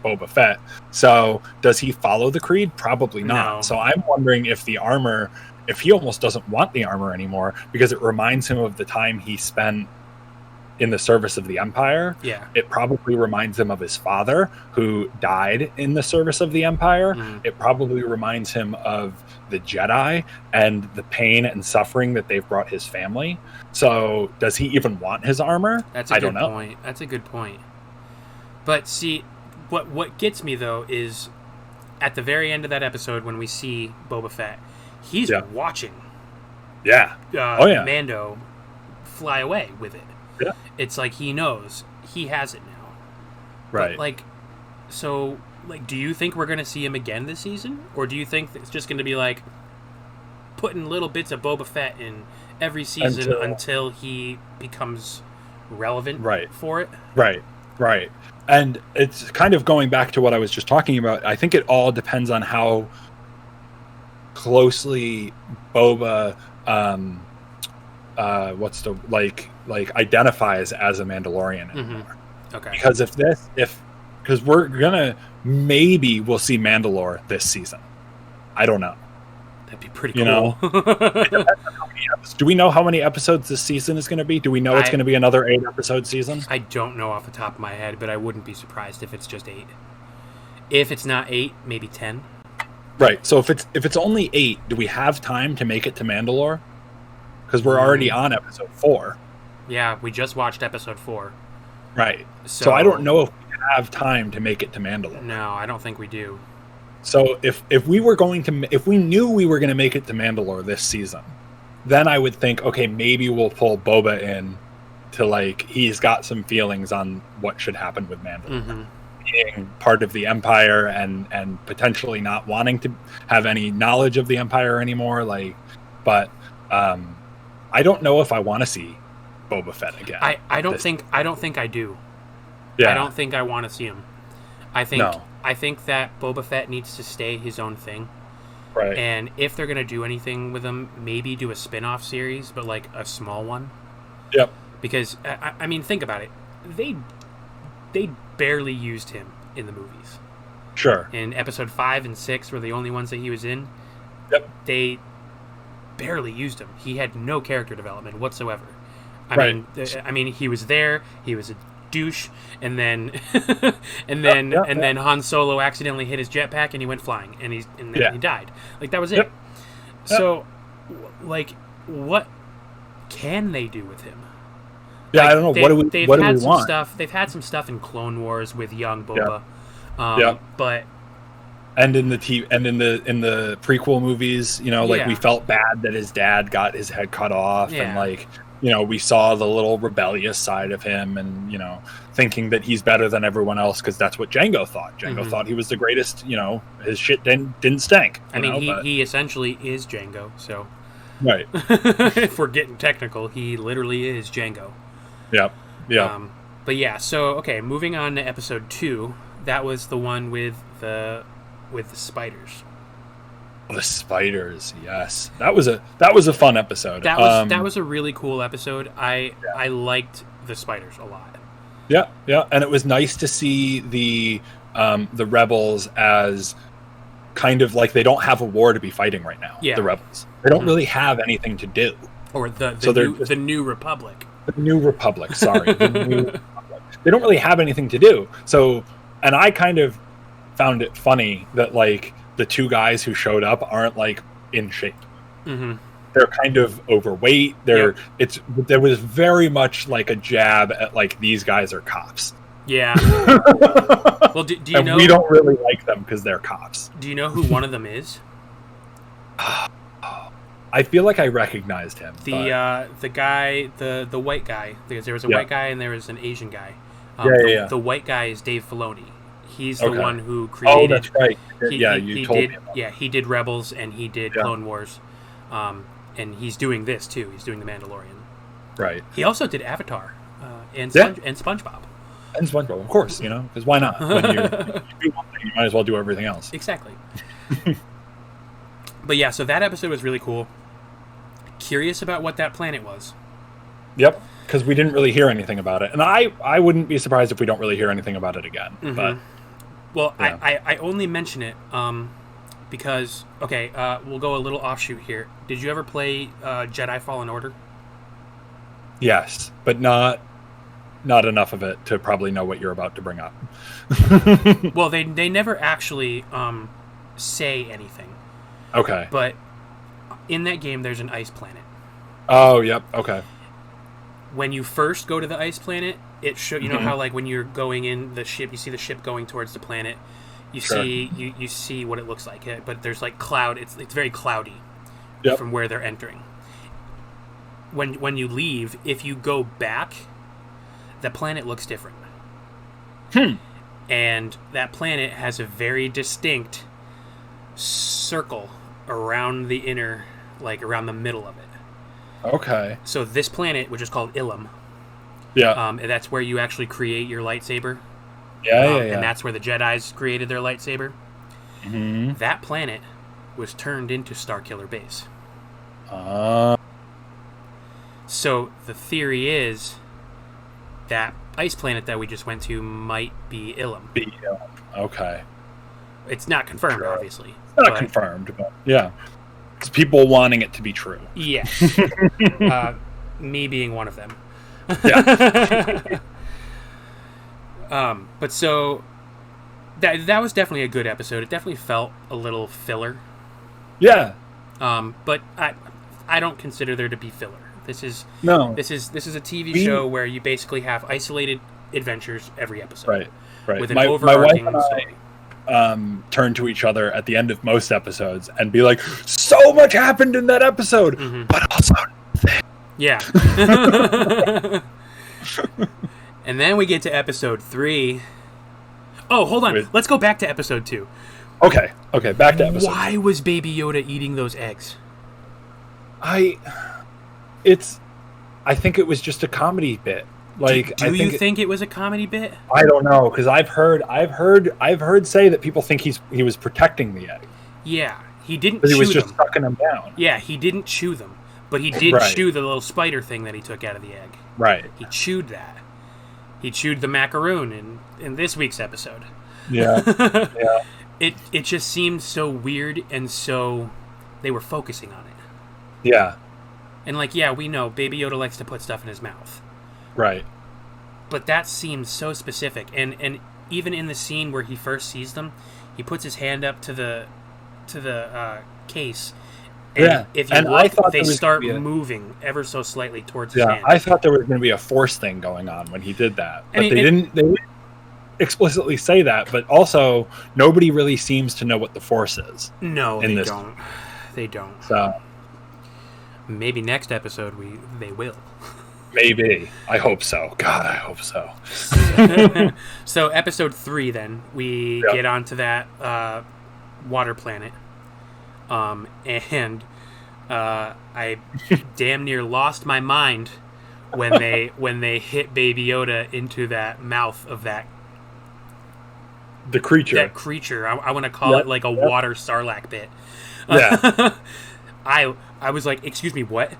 Boba Fett. So does he follow the creed? Probably not. No. So I'm wondering if the armor, if he almost doesn't want the armor anymore because it reminds him of the time he spent in the service of the Empire. Yeah. It probably reminds him of his father, who died in the service of the Empire. Mm. It probably reminds him of the Jedi and the pain and suffering that they've brought his family. So does he even want his armor? I don't know. Point. That's a good point. But see, what gets me, though, is at the very end of that episode when we see Boba Fett, he's watching Mando fly away with it. Yeah. It's like he knows he has it now. Right. But do you think we're going to see him again this season? Or do you think it's just going to be putting little bits of Boba Fett in every season until he becomes relevant for it? Right. And it's kind of going back to what I was just talking about. I think it all depends on how closely Boba identifies as a Mandalorian anymore. Mm-hmm. Okay. Because we're gonna we'll see Mandalore this season. I don't know. That'd be pretty cool. Do we know how many episodes this season is going to be? Do we know it's going to be another 8-episode season? I don't know off the top of my head, but I wouldn't be surprised if it's just 8. If it's not 8, maybe 10. Right. So if it's only 8, do we have time to make it to Mandalore? Because we're already on episode 4. Yeah, we just watched episode 4. Right. So I don't know if we have time to make it to Mandalore. No, I don't think we do. So if we knew we were going to make it to Mandalore this season, then I would think, okay, maybe we'll pull Boba in to he's got some feelings on what should happen with Mandalore. Mm-hmm. Being part of the Empire and potentially not wanting to have any knowledge of the Empire anymore. But I don't know if I want to see Boba Fett again. I don't think I do. Yeah. I don't think I want to see him. I think that Boba Fett needs to stay his own thing. Right. And if they're gonna do anything with him, maybe do a spin-off series, but like a small one. Yep. Because I mean, think about it. They barely used him in the movies. Sure. In episode 5 and 6 were the only ones that he was in. Yep. They barely used him. He had no character development whatsoever. Right. I mean, he was there. He was a douche, and then then Han Solo accidentally hit his jetpack, and he went flying, and then he died. Like, that was it. Yep. So, like, what can they do with him? Yeah, Like, I don't know. What do we want? They've had some stuff in Clone Wars with young Boba. Yeah. But and in the prequel movies, like we felt bad that his dad got his head cut off, and like, we saw the little rebellious side of him, and thinking that he's better than everyone else because that's what Jango thought. Jango thought he was the greatest. His shit didn't stink. I mean, he essentially is Jango. So, right. If we're getting technical, he literally is Jango. Yep. Yeah. But yeah. So okay, moving on to episode 2. That was the one with the spiders. The spiders, yes. That was a fun episode. That was a really cool episode. I liked the spiders a lot. Yeah, and it was nice to see the rebels as kind of like they don't have a war to be fighting right now. Yeah. The rebels, they don't really have anything to do. Or the New Republic. The New Republic. Sorry, the New Republic. They don't really have anything to do. So, and I kind of found it funny that like the two guys who showed up aren't like in shape. Mm-hmm. They're kind of overweight. There was very much like a jab at like these guys are cops. Yeah. Well, do you know? We don't really like them because they're cops. Do you know who one of them is? I feel like I recognized him. The guy, the white guy. Because there was a white guy and there was an Asian guy. The white guy is Dave Filoni. He's the one who created. Oh, that's right. You told me about he did Rebels and he did Clone Wars, and he's doing this too. He's doing The Mandalorian. Right. He also did Avatar, and SpongeBob. And SpongeBob, of course. Because why not? When you do one thing, you might as well do everything else. Exactly. But yeah, so that episode was really cool. Curious about what that planet was. Yep. Because we didn't really hear anything about it, and I wouldn't be surprised if we don't really hear anything about it again. Mm-hmm. But well, yeah. I only mention it because we'll go a little offshoot here. Did you ever play Jedi Fallen Order? Yes, but not enough of it to probably know what you're about to bring up. Well, they never actually say anything. Okay. But in that game, there's an ice planet. Oh, yep. Okay. When you first go to the ice planet, it show know how like when you're going in the ship, you see the ship going towards the planet. You see what it looks like, but there's like cloud. It's very cloudy from where they're entering. When you leave, if you go back, the planet looks different. And that planet has a very distinct circle around the inner, like around the middle of it. Okay. So this planet, which is called Ilum, and that's where you actually create your lightsaber. Yeah. And that's where the Jedis created their lightsaber. Mm-hmm. That planet was turned into Starkiller Base. So the theory is that ice planet that we just went to might be Ilum. Okay. It's not confirmed, obviously. It's not confirmed, but yeah. It's people wanting it to be true. Yes. Me being one of them. Yeah. But so that was definitely a good episode. It definitely felt a little filler. Yeah. But I don't consider there to be filler. This is a TV show where you basically have isolated adventures every episode. Right. With an overarching story. Turn to each other at the end of most episodes and be like, so much happened in that episode, but also nothing. Yeah. And then we get to episode 3. Oh, hold on. Let's go back to episode 2. Okay, back to episode 2. Why was Baby Yoda eating those eggs? I think it was just a comedy bit. Like, do you think it was a comedy bit? I don't know, because I've heard say that people think he was protecting the egg. Yeah, He didn't Because he was chew just them. sucking them down. Yeah, he didn't chew them. But he did chew the little spider thing that he took out of the egg. Right. He chewed that. He chewed the macaroon in this week's episode. Yeah. Yeah. It just seemed so weird, and so they were focusing on it. Yeah. And like, yeah, we know Baby Yoda likes to put stuff in his mouth. Right. But that seems so specific. And even in the scene where he first sees them, he puts his hand up to the case. And if you look, they start moving ever so slightly towards his hand. I thought there was going to be a force thing going on when he did that. But they didn't explicitly say that, but also nobody really seems to know what the force is. No, they don't. They don't. So maybe next episode they will. Maybe. I hope so. God, I hope so. So episode 3 then, we get onto that water planet. And I damn near lost my mind when they hit Baby Yoda into that mouth of that creature. I want to call it like a water sarlacc pit. Yeah. I was like, excuse me, what?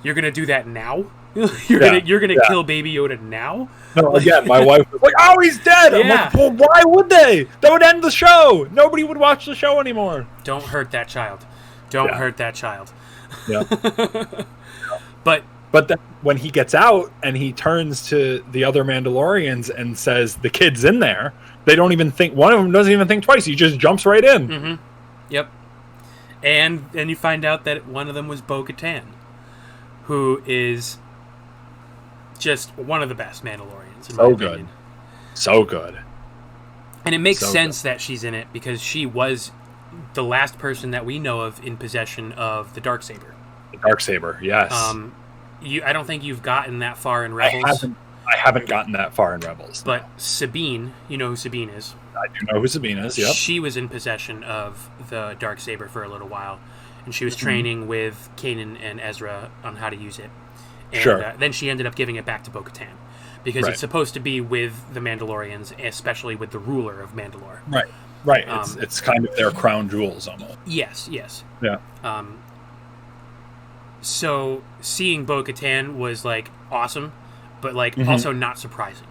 You're gonna do that now? You're gonna kill Baby Yoda now? No, again, my wife was like, "Oh, he's dead." I'm like, "Well, why would they? That would end the show. Nobody would watch the show anymore." Don't hurt that child. Don't hurt that child. Yeah. But then when he gets out and he turns to the other Mandalorians and says, "The kid's in there," they don't even think. One of them doesn't even think twice. He just jumps right in. Mm-hmm. Yep. And then you find out that one of them was Bo-Katan, who is just one of the best Mandalorians, in my opinion. So good. And it makes sense that she's in it because she was the last person that we know of in possession of the Darksaber. The Darksaber, yes. I don't think you've gotten that far in Rebels. I haven't gotten that far in Rebels. But Sabine, you know who Sabine is. I do know who Sabine is, yep. She was in possession of the Darksaber for a little while. And she was training with Kanan and Ezra on how to use it. And then she ended up giving it back to Bo-Katan. Because it's supposed to be with the Mandalorians, especially with the ruler of Mandalore. Right. It's kind of their crown jewels almost. Yes. Yeah. So seeing Bo-Katan was like awesome, but like also not surprising.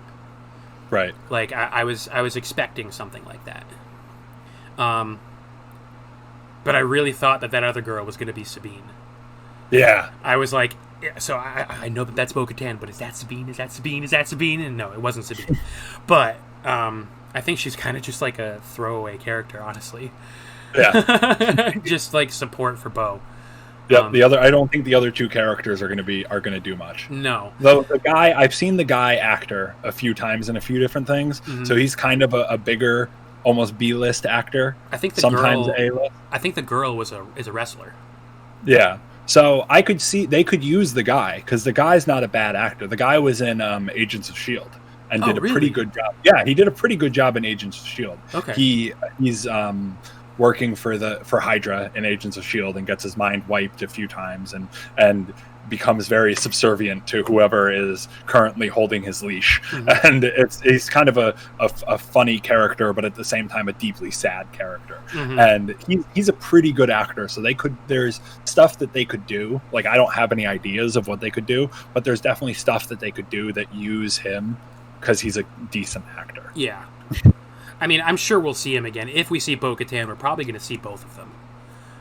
Right. Like I was expecting something like that. But I really thought that other girl was going to be Sabine. Yeah. I was like, so I know that's Bo-Katan, but is that Sabine? Is that Sabine? Is that Sabine? And no, it wasn't Sabine. But I think she's kind of just like a throwaway character, honestly. Yeah. Just like support for Bo. Yeah. I don't think the other two characters are going to do much. No. Though I've seen the guy actor a few times in a few different things, so he's kind of a bigger, almost B-list actor. I think sometimes A-list. I think the girl is a wrestler. Yeah. So I could see they could use the guy because the guy's not a bad actor. The guy was in Agents of S.H.I.E.L.D. and did a pretty good job. Yeah, he did a pretty good job in Agents of S.H.I.E.L.D. Okay. He's working for Hydra in Agents of S.H.I.E.L.D. and gets his mind wiped a few times and becomes very subservient to whoever is currently holding his leash. And he's kind of a funny character, but at the same time a deeply sad character. And he's a pretty good actor, so there's stuff that they could do. Like, I don't have any ideas of what they could do, but there's definitely stuff that they could do that use him because he's a decent actor. Yeah. I mean, I'm sure we'll see him again. If we see Bo-Katan, we're probably going to see both of them.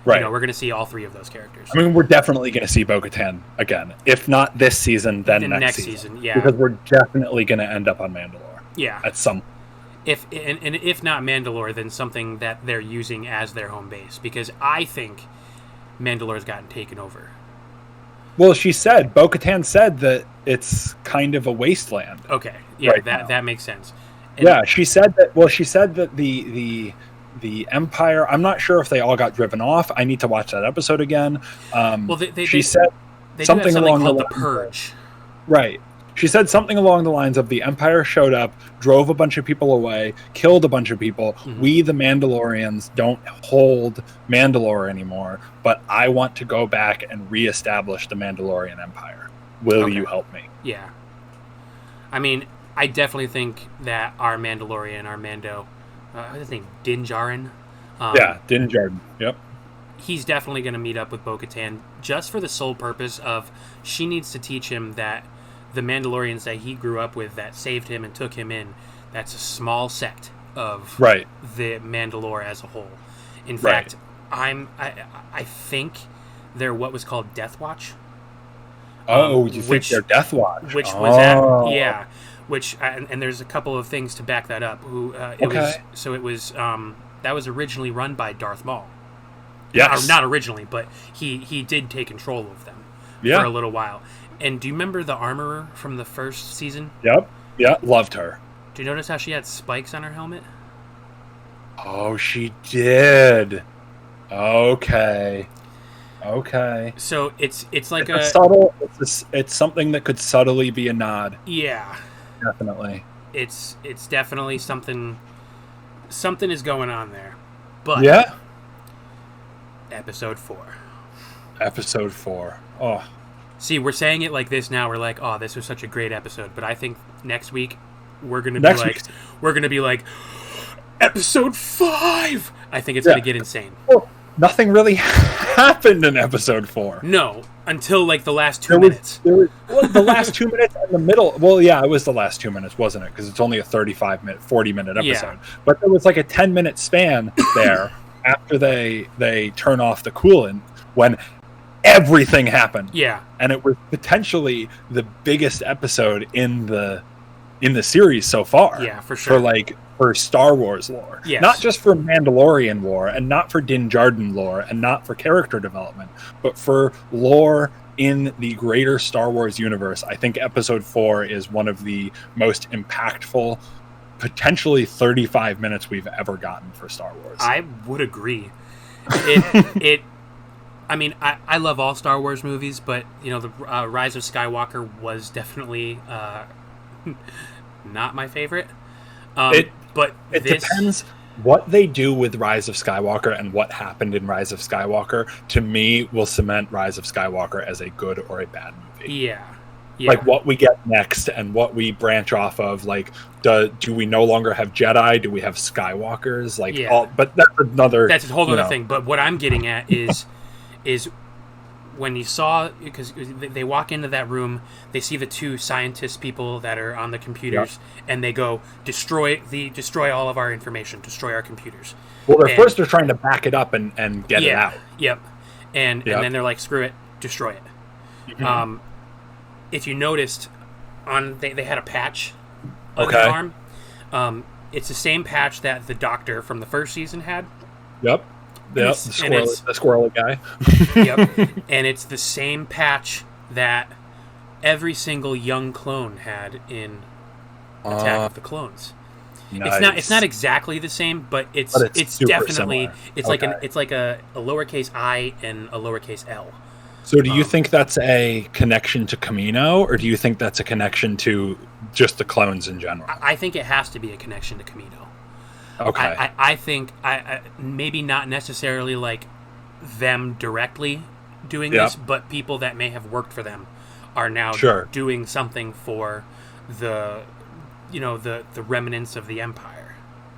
Right. We're going to see all three of those characters. I mean, we're definitely going to see Bo-Katan again. If not this season, then next season. Yeah. Because we're definitely going to end up on Mandalore. Yeah. At some. If not Mandalore, then something that they're using as their home base. Because I think Mandalore's gotten taken over. Well, Bo-Katan said that it's kind of a wasteland. Okay. Yeah, right that makes sense. And she said that. Well, she said that the Empire. I'm not sure if they all got driven off. I need to watch that episode again. She said something along the Purge. Right. She said something along the lines of the Empire showed up, drove a bunch of people away, killed a bunch of people. We, the Mandalorians, don't hold Mandalore anymore, but I want to go back and reestablish the Mandalorian Empire. Will you help me? Yeah. I mean, I definitely think that our Mandalorian, our Mando, what's his name? Din Djarin? Din Djarin, yep. he's definitely going to meet up with Bo-Katan just for the sole purpose of she needs to teach him that the Mandalorians that he grew up with that saved him and took him in, that's a small sect of the Mandalore as a whole. In fact, I think they're what was called Death Watch. You think they're Death Watch? Which was yeah. Which and there's a couple of things to back that up. It was that was originally run by Darth Maul. Yes. Not originally, but he did take control of them for a little while. And do you remember the armorer from the first season? Yep. Yeah, loved her. Do you notice how she had spikes on her helmet? Oh, she did. Okay. So it's like a subtle. It's something that could subtly be a nod. Yeah. Definitely. It's definitely something. Something is going on there. But yeah. Episode 4. Oh. See, we're saying it like this now. We're like, oh, this was such a great episode. But I think next week we're gonna be like, episode 5. I think it's gonna get insane. Well, nothing really happened in episode 4. No, until like the last 2 minutes. The last 2 minutes and the middle. Well, yeah, it was the last 2 minutes, wasn't it? Because it's only a 40-minute episode. Yeah. But there was like a 10-minute span there after they turn off the coolant when everything happened. Yeah. And it was potentially the biggest episode in the series so far. Yeah, for sure. For Star Wars lore. Yes. Not just for Mandalorian lore, and not for Din Djarin lore, and not for character development, but for lore in the greater Star Wars universe. I think episode 4 is one of the most impactful, potentially 35 minutes we've ever gotten for Star Wars. I would agree. I mean, I love all Star Wars movies, but, the Rise of Skywalker was definitely not my favorite. But it depends what they do with Rise of Skywalker and what happened in Rise of Skywalker. To me, will cement Rise of Skywalker as a good or a bad movie. Yeah. Like what we get next and what we branch off of. Like, do we no longer have Jedi? Do we have Skywalkers? But that's a whole other thing. But what I'm getting at is when you saw, because they walk into that room, they see the two scientist people that are on the computers, and they go, destroy all of our information, destroy our computers. Well, first they're trying to back it up and get it out. Yep. And then they're like, screw it, destroy it. Mm-hmm. If you noticed, they had a patch on the arm. It's the same patch that the doctor from the first season had. Yep. Yep, the squirrely guy. Yep. And it's the same patch that every single young clone had in Attack of the Clones. Nice. It's not exactly the same, but it's definitely similar. It's like a lowercase I and a lowercase L. So do you think that's a connection to Kamino, or do you think that's a connection to just the clones in general? I think it has to be a connection to Kamino. Okay. I think maybe not necessarily like them directly doing this, but people that may have worked for them are now doing something for the remnants of the Empire.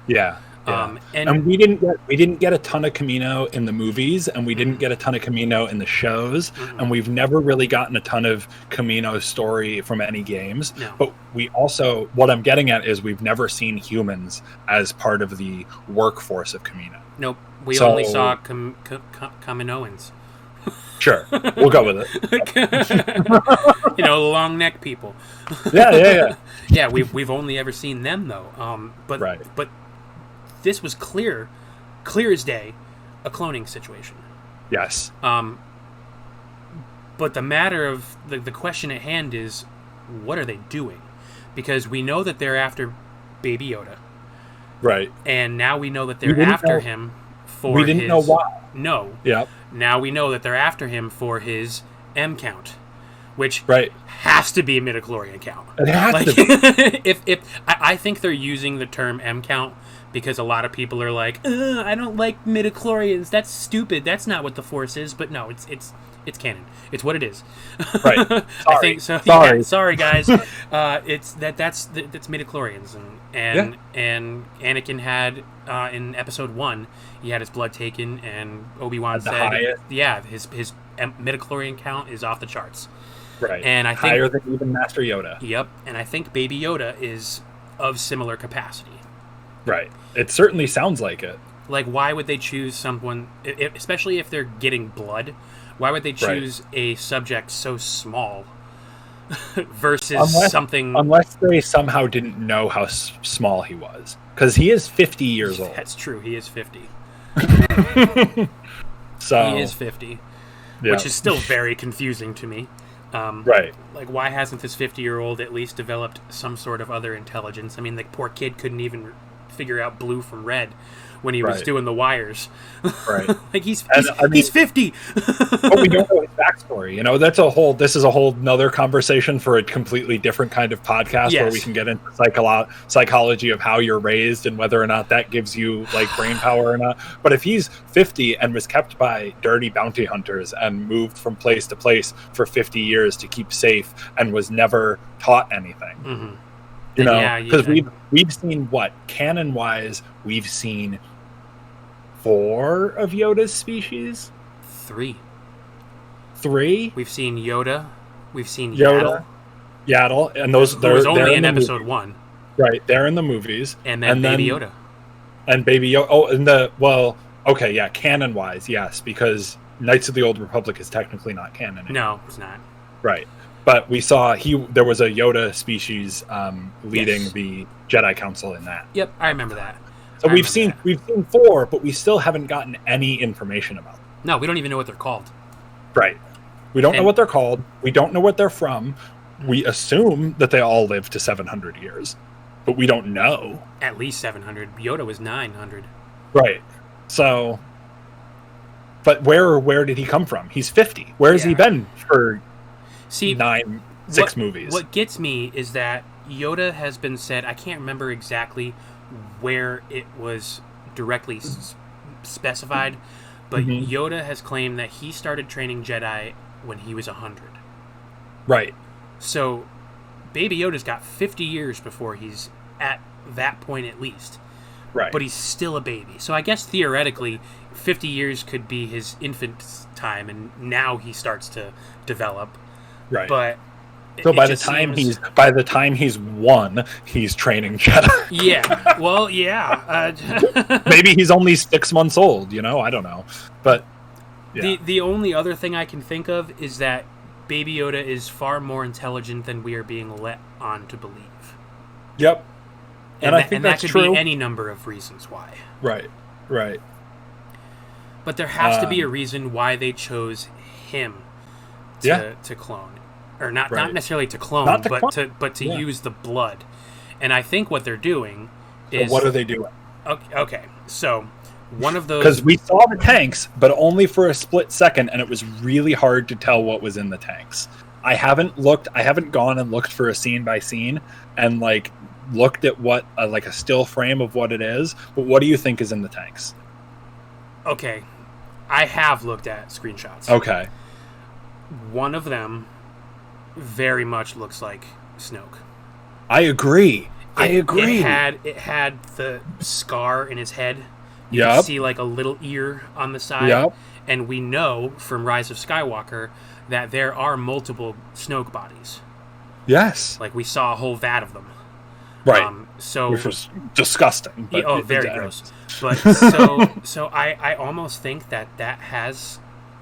Yeah. And we didn't get a ton of Kamino in the movies, and we didn't get a ton of Kamino in the shows, and we've never really gotten a ton of Kamino story from any games. No. But we also, what I'm getting at is we've never seen humans as part of the workforce of Kamino. Nope. We only saw Kaminoans. Sure, we'll go with it. Long neck people. Yeah. Yeah, we've only ever seen them though. But this was clear as day, a cloning situation. Yes. But the matter of the question at hand is, what are they doing? Because we know that they're after Baby Yoda. Right. And now we know that they're after him for We didn't know why. No. Yep. Now we know that they're after him for his M count, which has to be a midichlorian count. It has to be. I think they're using the term M count because a lot of people are like, I don't like midichlorians. That's stupid. That's not what the Force is. But no, it's canon. It's what it is. Right. Sorry. I think so. Sorry. Yeah, sorry, guys. That's midichlorians, and Anakin had in Episode 1, he had his blood taken, and Obi-Wan said, highest. yeah, his midichlorian count is off the charts. Right. And I think higher than even Master Yoda. Yep. And I think Baby Yoda is of similar capacity. Right. It certainly sounds like it. Like, why would they choose someone, especially if they're getting blood? Why would they choose a subject so small versus something? Unless they somehow didn't know how small he was, because he is 50 years old. That's true. He is 50. So he is 50, which is still very confusing to me. Right. Like, why hasn't this 50-year-old at least developed some sort of other intelligence? I mean, the poor kid couldn't even figure out blue from red when he was doing the wires. Right. Like, he's 50. But we don't know his backstory. You know, this is a whole nother conversation for a completely different kind of podcast where we can get into psychology of how you're raised and whether or not that gives you like brain power or not. But if he's 50 and was kept by dirty bounty hunters and moved from place to place for 50 years to keep safe and was never taught anything, mm-hmm. you know, because we've seen what canon-wise, we've seen 4 of Yoda's species. 3. We've seen Yoda. We've seen Yaddle, and those who was only in Episode 1. Right, they're in the movies, and then Baby Yoda. And Baby Yoda. Oh, canon-wise, yes, because Knights of the Old Republic is technically not canon anymore. No, it's not. Right, but we saw there was a Yoda species leading the Jedi Council in that. Yep, I remember that. So we've seen 4, but we still haven't gotten any information about them. No, we don't even know what they're called. Right. We don't know what they're called. We don't know what they're from. We assume that they all live to 700 years, but we don't know. At least 700. Yoda was 900. Right. So, but where did he come from? He's 50. Where has he been for 6 movies? What gets me is that Yoda has been said, I can't remember exactly where it was directly specified, but Yoda has claimed that he started training Jedi when he was 100. Right. So, Baby Yoda's got 50 years before he's at that point at least. Right. But he's still a baby. So I guess theoretically, 50 years could be his infant time, and now he starts to develop. Right. But so by the time he's 1, he's training Jedi. Yeah. Well, yeah. Maybe he's only 6 months old. You know, I don't know. But yeah. The only other thing I can think of is that Baby Yoda is far more intelligent than we are being let on to believe. Yep. And I think that could be any number of reasons why. Right. But there has to be a reason why they chose him to clone. Or not necessarily to clone, but to use the blood. And I think what they're doing is... So what are they doing? Okay, so one of those... Because we saw the tanks, but only for a split second, and it was really hard to tell what was in the tanks. I haven't gone and looked for a scene by scene and looked at what a still frame of what it is, but what do you think is in the tanks? Okay, I have looked at screenshots. Okay. One of them very much looks like Snoke. I agree. It had the scar in his head. You can see a little ear on the side. Yep. And we know from Rise of Skywalker that there are multiple Snoke bodies. Yes. We saw a whole vat of them. Right. Which was disgusting. But very gross. But so I almost think that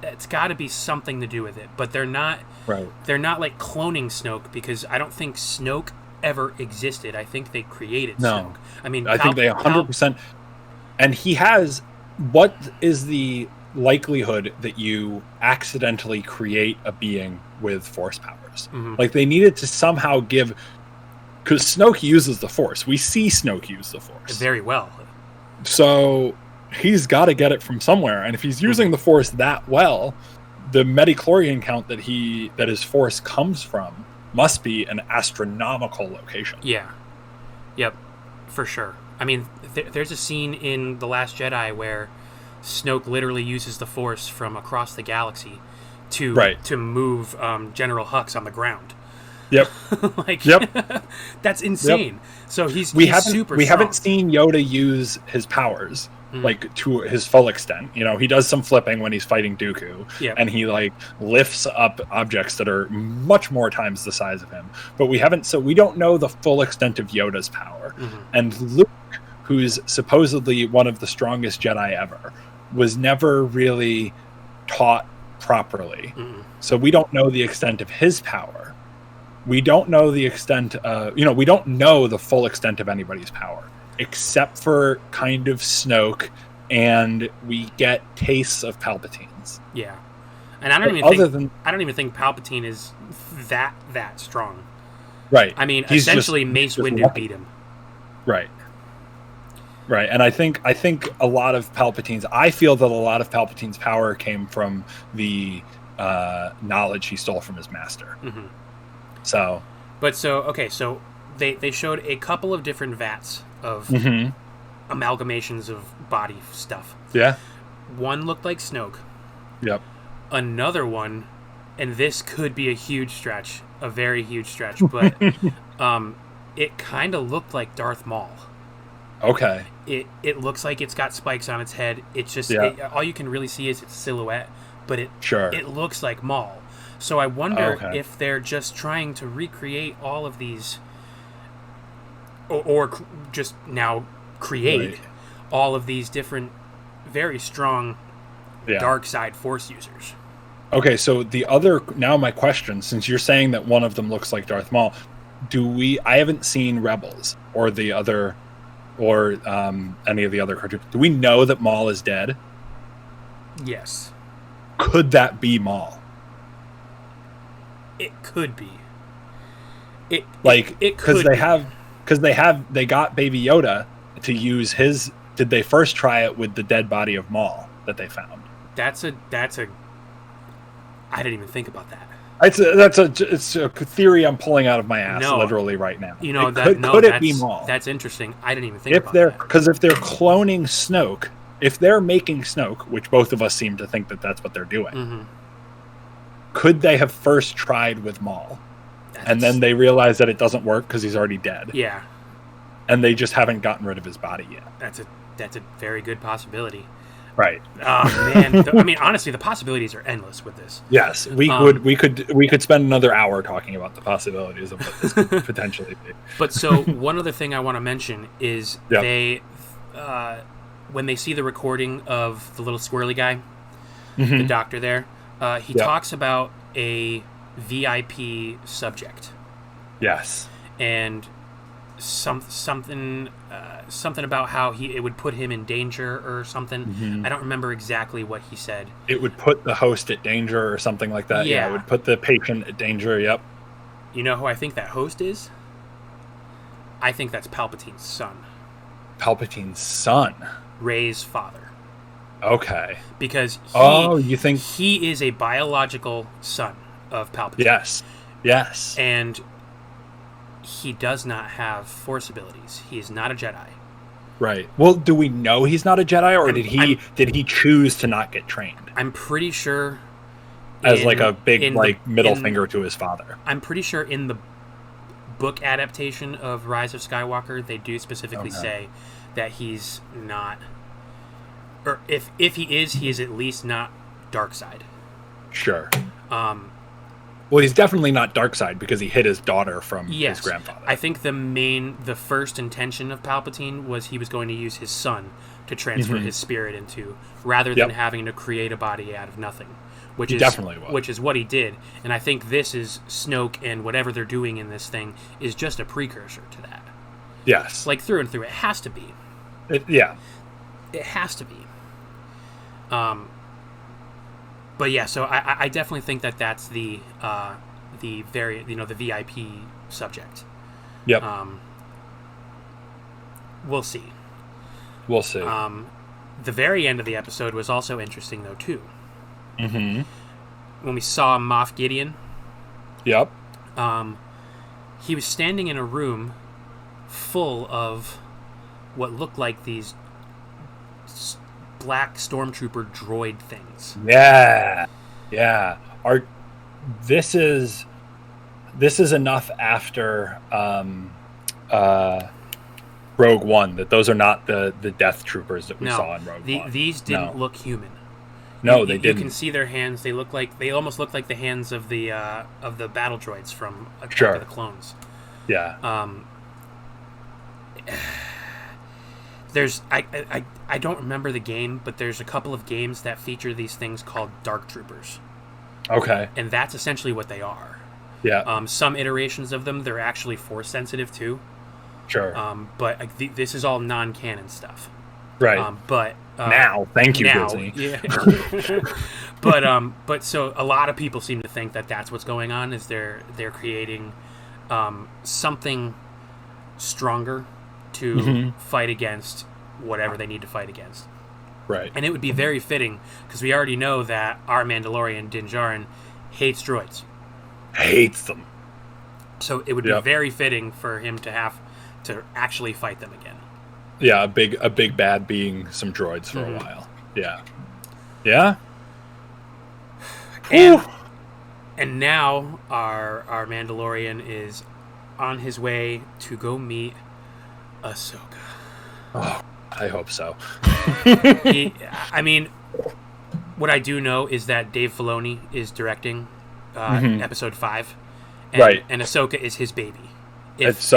it's got to be something to do with it. But they're not. Right. They're not cloning Snoke, because I don't think Snoke ever existed. I think they created Snoke. I mean, I think they 100%. And he has. What is the likelihood that you accidentally create a being with Force powers? Mm-hmm. They needed to somehow give. Because Snoke uses the Force. We see Snoke use the Force. Very well. So he's got to get it from somewhere. And if he's using the Force that well, the midichlorian count that his Force comes from must be an astronomical location. Yeah. Yep. For sure. I mean, there's a scene in The Last Jedi where Snoke literally uses the Force from across the galaxy to move General Hux on the ground. Yep. That's insane. Yep. So he's super We strong. haven't seen Yoda use his powers like to his full extent. You know, he does some flipping when he's fighting Dooku, and he like lifts up objects that are much more times the size of him. But we haven't, so we don't know the full extent of Yoda's power. And Luke, who's supposedly one of the strongest Jedi ever, was never really taught properly. So we don't know the extent of his power. We don't know the extent we don't know the full extent of anybody's power, except for kind of Snoke, and we get tastes of Palpatine's. Yeah. And I don't even think Palpatine is that strong. Right. I mean, essentially Mace Windu beat him. Right. Right. And I think a lot of Palpatine's, I feel that a lot of Palpatine's power came from the knowledge he stole from his master. So they showed a couple of different vats of amalgamations of body stuff. Yeah. One looked like Snoke. Yep. Another one, and this could be a huge stretch, a very huge stretch, but it kind of looked like Darth Maul. Okay. It looks like it's got spikes on its head. It's just all you can really see is its silhouette, but it looks like Maul. So I wonder if they're just trying to recreate all of these, or just now create all of these different, very strong dark side Force users. Okay, so my question, since you're saying that one of them looks like Darth Maul, I haven't seen Rebels or the other, or any of the other cartoons. Do we know that Maul is dead? Yes. Could that be Maul? It could be. Because they got Baby Yoda to use his. Did they first try it with the dead body of Maul that they found? That's a. I didn't even think about that. It's a theory I'm pulling out of my ass literally right now. You know, could it be Maul? That's interesting. I didn't even think about that. Because if they're cloning Snoke, if they're making Snoke, which both of us seem to think that that's what they're doing, could they have first tried with Maul? And then they realize that it doesn't work because he's already dead. Yeah. And they just haven't gotten rid of his body yet. That's a very good possibility. Right. Oh man. I mean, honestly, the possibilities are endless with this. Yes, we could spend another hour talking about the possibilities of what this could potentially be. But so one other thing I want to mention is they, when they see the recording of the little squirrely guy, the doctor there, he talks about a VIP subject. Yes. And something about how it would put him in danger or something. I don't remember exactly what he said. It would put the host at danger or something like that. Yeah, it would put the patient at danger. Yep. You know who I think that host is? I think that's Palpatine's son. Palpatine's son? Rey's father. Okay. Because you think he is a biological son of Palpatine. Yes. And he does not have Force abilities. He is not a Jedi. Right. Well, do we know he's not a Jedi, or did he choose to not get trained? I'm pretty sure. As like a big middle finger to his father. I'm pretty sure in the book adaptation of Rise of Skywalker, they do specifically say that he's not, or if he is at least not dark side. Sure. Well, he's definitely not dark side because he hid his daughter from his grandfather. I think the first intention of Palpatine was he was going to use his son to transfer his spirit into, rather than having to create a body out of nothing, which is what he did. And I think this is Snoke, and whatever they're doing in this thing is just a precursor to that. Yes. Like through and through. It has to be. It has to be. But yeah, so I definitely think that's the very, the VIP subject. Yep. We'll see. We'll see. The very end of the episode was also interesting, though, too. Mm-hmm. When we saw Moff Gideon. Yep. He was standing in a room full of what looked like these black stormtrooper droid things. Yeah. This is enough after Rogue One that those are not the Death Troopers that we saw in Rogue One. These didn't look human. No, they didn't. You can see their hands. They almost look like the hands of the battle droids from Attack of the Clones. Yeah. There's I don't remember the game, but there's a couple of games that feature these things called Dark Troopers. Okay. And that's essentially what they are. Yeah. Some iterations of them, they're actually force sensitive too. Sure. But this is all non-canon stuff. Right. But now, thank you, now, Disney. Yeah. but so a lot of people seem to think that that's what's going on, is they're creating something stronger to fight against whatever they need to fight against. Right. And it would be very fitting, because we already know that our Mandalorian, Din Djarin, hates droids. Hates them. So it would be very fitting for him to have to actually fight them again. Yeah, a big bad being some droids for a while. Yeah. Yeah. And now our Mandalorian is on his way to go meet Ahsoka. Oh, I hope so. What I do know is that Dave Filoni is directing Episode 5, and Ahsoka is his baby. If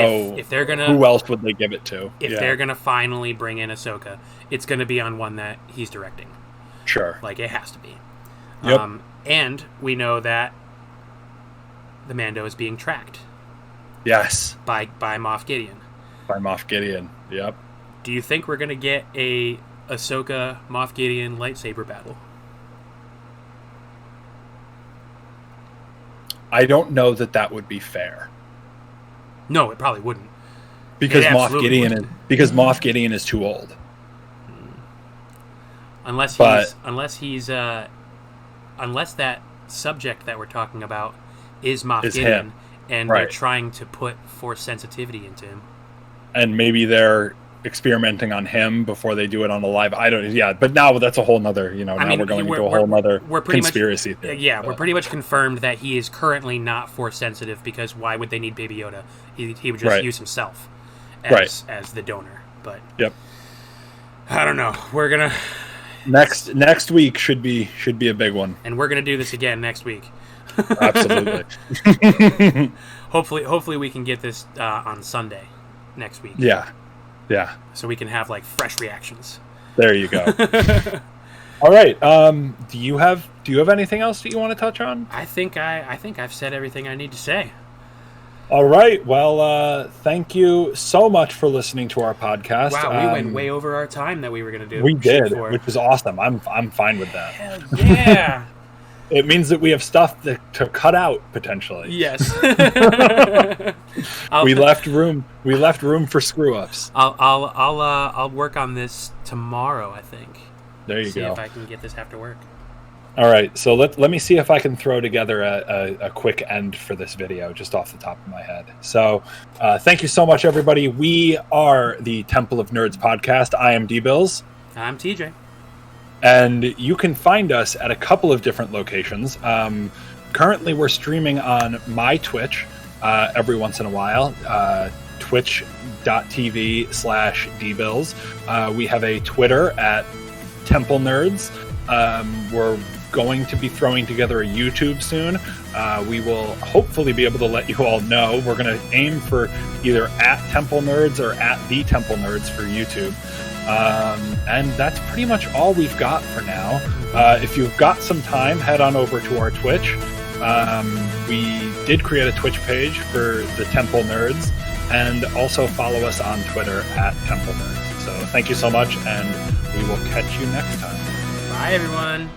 they're gonna, who else would they give it to? If they're gonna finally bring in Ahsoka, it's gonna be on one that he's directing. Sure, like it has to be. Yep. And we know that the Mando is being tracked. Yes. By Moff Gideon. Yep. Do you think we're gonna get a Ahsoka Moff Gideon lightsaber battle? I don't know that would be fair. No, it probably wouldn't. Because Moff Gideon is too old. Unless that subject that we're talking about is Moff Gideon, and they're trying to put force sensitivity into him. And maybe they're experimenting on him before they do it on the live. But now that's a whole nother, we're going into a whole nother conspiracy theory. Yeah, we're pretty much confirmed that he is currently not force sensitive, because why would they need Baby Yoda? He would just use himself as the donor. But I don't know. We're gonna next week should be a big one, and we're gonna do this again next week. Absolutely. Hopefully we can get this on Sunday next week. Yeah. So we can have fresh reactions. There you go. All right. Do you have anything else that you want to touch on? I think I've said everything I need to say. All right. Well, thank you so much for listening to our podcast. Wow, we went way over our time that we were going to do. We did, which is awesome. I'm fine with that. Hell yeah. It means that we have stuff to cut out potentially. Yes. We left room for screw ups. I'll work on this tomorrow, I think. There you go. See if I can get this after work. All right, so let me see if I can throw together a quick end for this video just off the top of my head. So thank you so much, everybody. We are the Temple of Nerds podcast. I am D-Bills. I'm TJ. And you can find us at a couple of different locations. Currently, we're streaming on my Twitch every once in a while, twitch.tv/dbills. We have a Twitter at Temple Nerds. We're going to be throwing together a YouTube soon. We will hopefully be able to let you all know. We're going to aim for either at Temple Nerds or at The Temple Nerds for YouTube. And that's pretty much all we've got for now. If you've got some time, head on over to our Twitch. We did create a Twitch page for the Temple Nerds, and also follow us on Twitter at Temple Nerds. So thank you so much, and we will catch you next time. Bye, everyone.